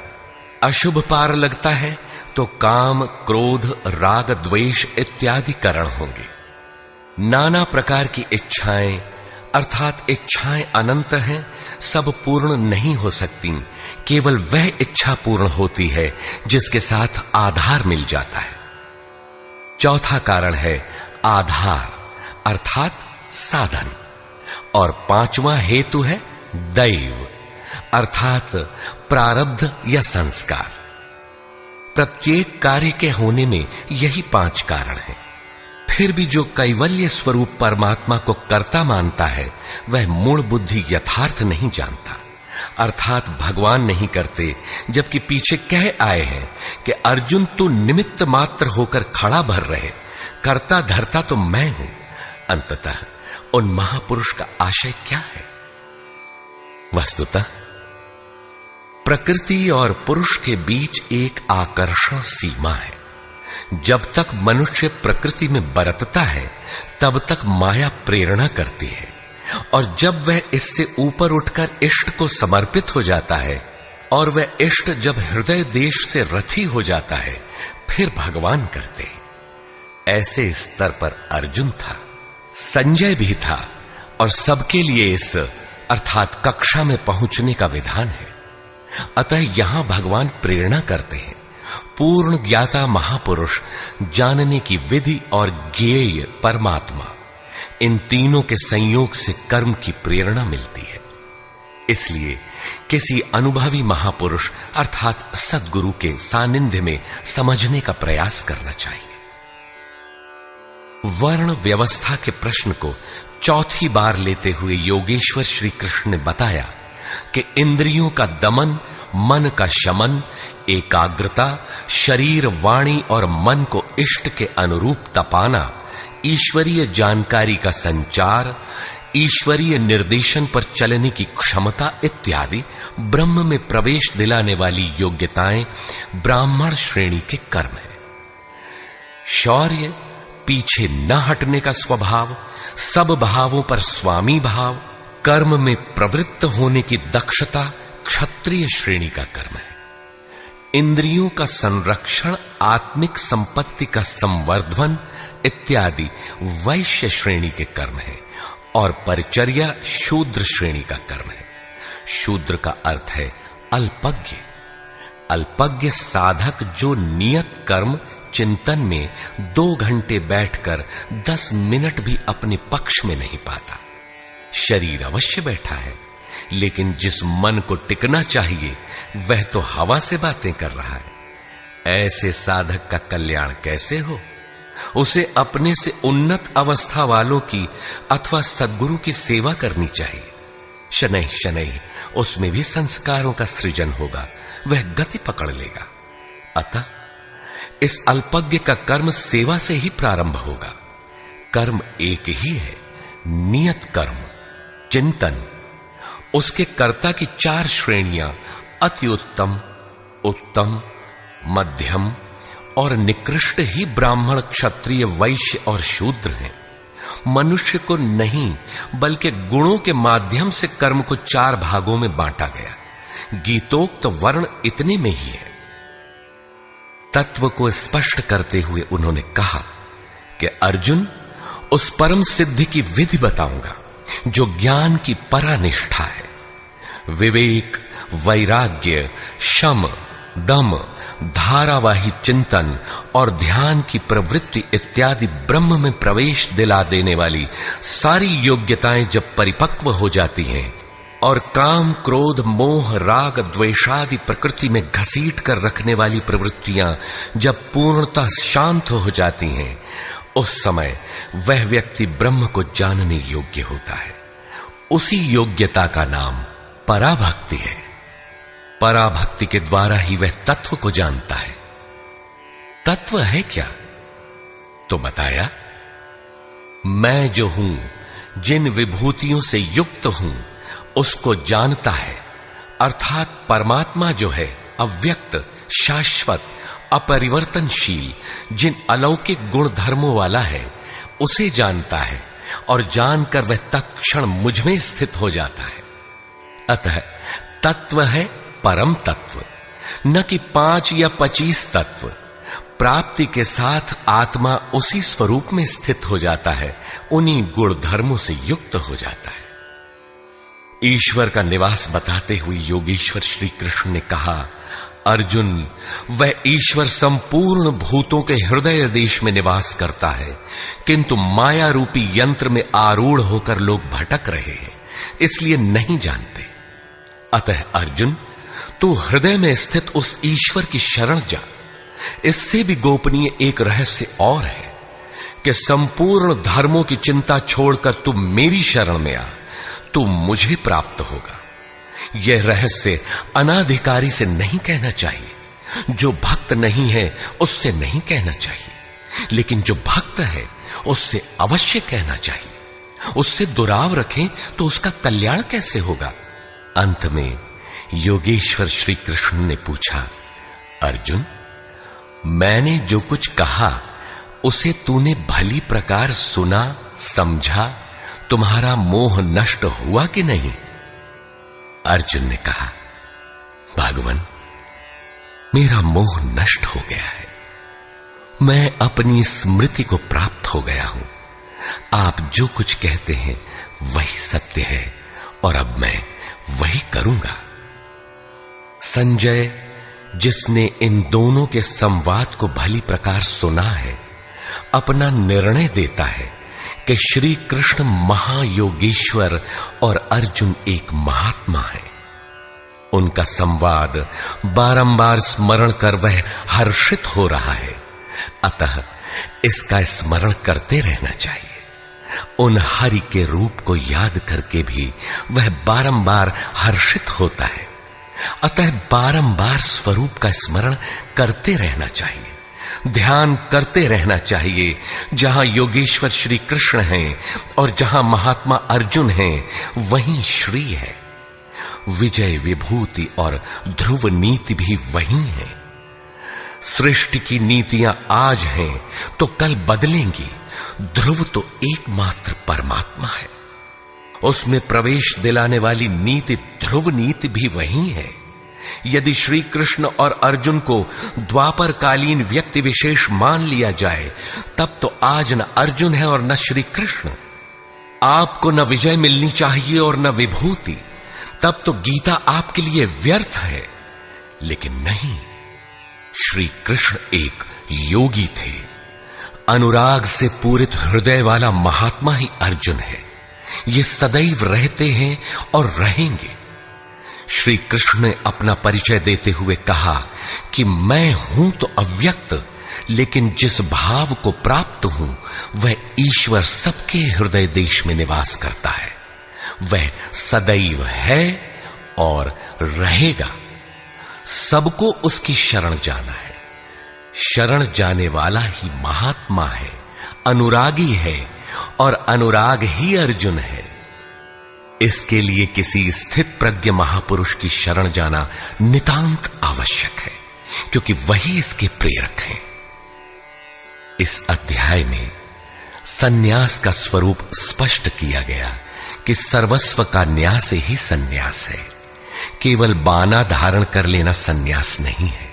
अशुभ पार लगता है तो काम, क्रोध, राग, द्वेष इत्यादि करण होंगे। नाना प्रकार की इच्छाएं अर्थात इच्छाएं अनंत हैं, सब पूर्ण नहीं हो सकती। केवल वह इच्छा पूर्ण होती है जिसके साथ आधार मिल जाता है। चौथा कारण है आधार अर्थात साधन। और 5वां हेतु है दैव अर्थात प्रारब्ध या संस्कार। प्रत्येक कार्य के होने में यही 5 कारण हैं। फिर भी जो कैवल्य स्वरूप परमात्मा को कर्ता मानता है वह मूल बुद्धि यथार्थ नहीं जानता। अर्थात भगवान नहीं करते, जबकि पीछे कह आए हैं कि अर्जुन तू निमित्त मात्र होकर खड़ा भर रहे, कर्ता धर्ता तो मैं हूं। अंततः उन महापुरुष का आशय क्या है? वस्तुतः प्रकृति और पुरुष के बीच एक आकर्षण सीमा है। जब तक मनुष्य प्रकृति में बरतता है तब तक माया प्रेरणा करती है, और जब वह इससे ऊपर उठकर इष्ट को समर्पित हो जाता है और वह इष्ट जब हृदय देश से रथी हो जाता है फिर भगवान करते हैं। ऐसे स्तर पर अर्जुन था, संजय भी था, और सबके लिए इस अर्थात कक्षा में पहुंचने का विधान है। अतः यहां भगवान प्रेरणा करते हैं। पूर्ण ज्ञाता महापुरुष, जानने की विधि और ज्ञेय परमात्मा, इन तीनों के संयोग से कर्म की प्रेरणा मिलती है। इसलिए किसी अनुभवी महापुरुष अर्थात सद्गुरु के सानिध्य में समझने का प्रयास करना चाहिए। वर्ण व्यवस्था के प्रश्न को चौथी बार लेते हुए योगेश्वर श्री कृष्ण ने बताया कि इंद्रियों का दमन, मन का शमन, एकाग्रता, शरीर, वाणी और मन को इष्ट के अनुरूप तपाना, ईश्वरीय जानकारी का संचार, ईश्वरीय निर्देशन पर चलने की क्षमता इत्यादि ब्रह्म में प्रवेश दिलाने वाली योग्यताएं ब्राह्मण श्रेणी के कर्म है। शौर्य, पीछे न हटने का स्वभाव, सब भावों पर स्वामी भाव, कर्म में प्रवृत्त होने की दक्षता क्षत्रिय श्रेणी का कर्म है। इंद्रियों का संरक्षण, आत्मिक संपत्ति का संवर्धन इत्यादि वैश्य श्रेणी के कर्म है, और परिचर्या शूद्र श्रेणी का कर्म है। शूद्र का अर्थ है अल्पज्ञ। अल्पज्ञ साधक जो नियत कर्म चिंतन में 2 घंटे बैठकर 10 मिनट भी अपने पक्ष में नहीं पाता। शरीर अवश्य बैठा है, लेकिन जिस मन को टिकना चाहिए वह तो हवा से बातें कर रहा है। ऐसे साधक का कल्याण कैसे हो? उसे अपने से उन्नत अवस्था वालों की अथवा सद्गुरु की सेवा करनी चाहिए। शनैः शनैः उसमें भी संस्कारों का सृजन होगा, वह गति पकड़ लेगा। अतः इस अल्पज्ञ का कर्म सेवा से ही प्रारंभ होगा। कर्म एक ही है, नियत कर्म, चिंतन। उसके कर्ता की 4 श्रेणियां अति उत्तम, उत्तम, मध्यम और निकृष्ट ही ब्राह्मण, क्षत्रिय, वैश्य और शूद्र हैं। मनुष्य को नहीं बल्कि गुणों के माध्यम से कर्म को 4 भागों में बांटा गया। गीतोक्त वर्ण इतने में ही है। तत्व को स्पष्ट करते हुए उन्होंने कहा कि अर्जुन, उस परम सिद्धि की विधि बताऊंगा जो ज्ञान की परानिष्ठा है। विवेक, वैराग्य, शम, दम, धारावाही चिंतन और ध्यान की प्रवृत्ति इत्यादि ब्रह्म में प्रवेश दिला देने वाली सारी योग्यताएं जब परिपक्व हो जाती हैं और काम, क्रोध, मोह, राग, द्वेषादि प्रकृति में घसीट कर रखने वाली प्रवृत्तियां जब पूर्णतः शांत हो जाती हैं, उस समय वह व्यक्ति ब्रह्म को जानने योग्य होता है। उसी योग्यता का नाम पराभक्ति है। पराभक्ति के द्वारा ही वह तत्व को जानता है। तत्व है क्या? तो बताया, मैं जो हूं, जिन विभूतियों से युक्त हूं, उसको जानता है। अर्थात परमात्मा जो है अव्यक्त, शाश्वत, अपरिवर्तनशील, जिन अलौकिक गुण धर्मों वाला है, उसे जानता है और जानकर वह तत्क्षण मुझ में स्थित हो जाता है। अतः तत्व है परम तत्व, न कि 5 या 25 तत्व। प्राप्ति के साथ आत्मा उसी स्वरूप में स्थित हो जाता है, उन्हीं गुण धर्मों से युक्त हो जाता है। ईश्वर का निवास बताते हुए योगेश्वर श्री कृष्ण ने कहा, अर्जुन, वह ईश्वर संपूर्ण भूतों के हृदय देश में निवास करता है, किंतु माया रूपी यंत्र में आरूढ़ होकर लोग भटक रहे हैं, इसलिए नहीं जानते। अतः अर्जुन, तू हृदय में स्थित उस ईश्वर की शरण जा। इससे भी गोपनीय एक रहस्य और है कि संपूर्ण धर्मों की चिंता छोड़कर तू मेरी शरण में आ, तू मुझे प्राप्त होगा। यह रहस्य अनाधिकारी से नहीं कहना चाहिए, जो भक्त नहीं है उससे नहीं कहना चाहिए, लेकिन जो भक्त है उससे अवश्य कहना चाहिए। उससे दुराव रखें तो उसका कल्याण कैसे होगा? अंत में योगेश्वर श्री कृष्ण ने पूछा, अर्जुन, मैंने जो कुछ कहा उसे तूने भली प्रकार सुना, समझा, तुम्हारा मोह नष्ट हुआ कि नहीं? अर्जुन ने कहा, भगवान, मेरा मोह नष्ट हो गया है। मैं अपनी स्मृति को प्राप्त हो गया हूं। आप जो कुछ कहते हैं वही सत्य है और अब मैं वही करूंगा। संजय, जिसने इन दोनों के संवाद को भली प्रकार सुना है, अपना निर्णय देता है कि श्री कृष्ण महायोगेश्वर और अर्जुन एक महात्मा है। उनका संवाद बारंबार स्मरण कर वह हर्षित हो रहा है, अतः इसका स्मरण करते रहना चाहिए। उन हरि के रूप को याद करके भी वह बारंबार हर्षित होता है, अतः बारंबार स्वरूप का स्मरण करते रहना चाहिए। ध्यान करते रहना चाहिए। जहां योगेश्वर श्री कृष्ण हैं और जहां महात्मा अर्जुन हैं, वहीं श्री है। विजय, विभूति और ध्रुव नीति भी वही है। सृष्टि की नीतियां आज हैं तो कल बदलेंगी। ध्रुव तो एकमात्र परमात्मा है। उसमें प्रवेश दिलाने वाली नीति ध्रुव नीति भी वही है। यदि श्री कृष्ण और अर्जुन को द्वापर कालीन व्यक्ति विशेष मान लिया जाए, तब तो आज न अर्जुन है और न श्री कृष्ण। आपको न विजय मिलनी चाहिए और न विभूति, तब तो गीता आपके लिए व्यर्थ है। लेकिन नहीं, श्री कृष्ण एक योगी थे। अनुराग से पूरित हृदय वाला महात्मा ही अर्जुन है। ये सदैव रहते हैं और रहेंगे। श्री कृष्ण ने अपना परिचय देते हुए कहा कि मैं हूं तो अव्यक्त, लेकिन जिस भाव को प्राप्त हूं वह ईश्वर सबके हृदय देश में निवास करता है। वह सदैव है और रहेगा। सबको उसकी शरण जाना है। शरण जाने वाला ही महात्मा है, अनुरागी है, और अनुराग ही अर्जुन है। इसके लिए किसी स्थित प्रज्ञ महापुरुष की शरण जाना नितांत आवश्यक है, क्योंकि वही इसके प्रेरक हैं। इस अध्याय में सन्यास का स्वरूप स्पष्ट किया गया कि सर्वस्व का न्यास ही सन्यास है। केवल बाना धारण कर लेना सन्यास नहीं है,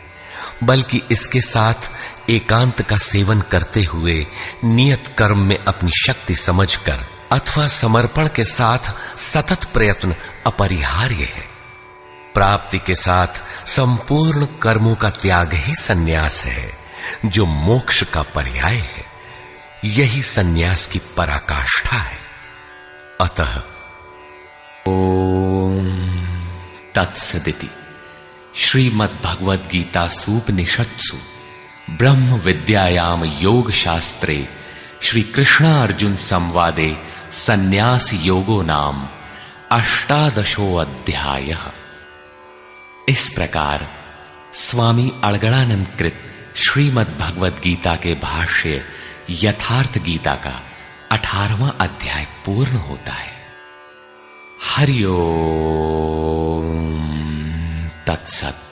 बल्कि इसके साथ एकांत का सेवन करते हुए नियत कर्म में अपनी शक्ति समझकर अथवा समर्पण के साथ सतत प्रयत्न अपरिहार्य है। प्राप्ति के साथ संपूर्ण कर्मों का त्याग ही सन्यास है, जो मोक्ष का पर्याय है। यही सन्यास की पराकाष्ठा है। अतः ओम तत्सदिति श्रीमद्भगवद गीतासूपनिषत्सु ब्रह्म विद्यायाम योग शास्त्रे श्री कृष्ण अर्जुन संवादे सन्यास योगो नाम 18 अध्यायः। इस प्रकार स्वामी अड़गड़ानंद कृत श्रीमद्भगवद गीता के भाष्य यथार्थ गीता का 18वां अध्याय पूर्ण होता है। हरि ओम तत्सत।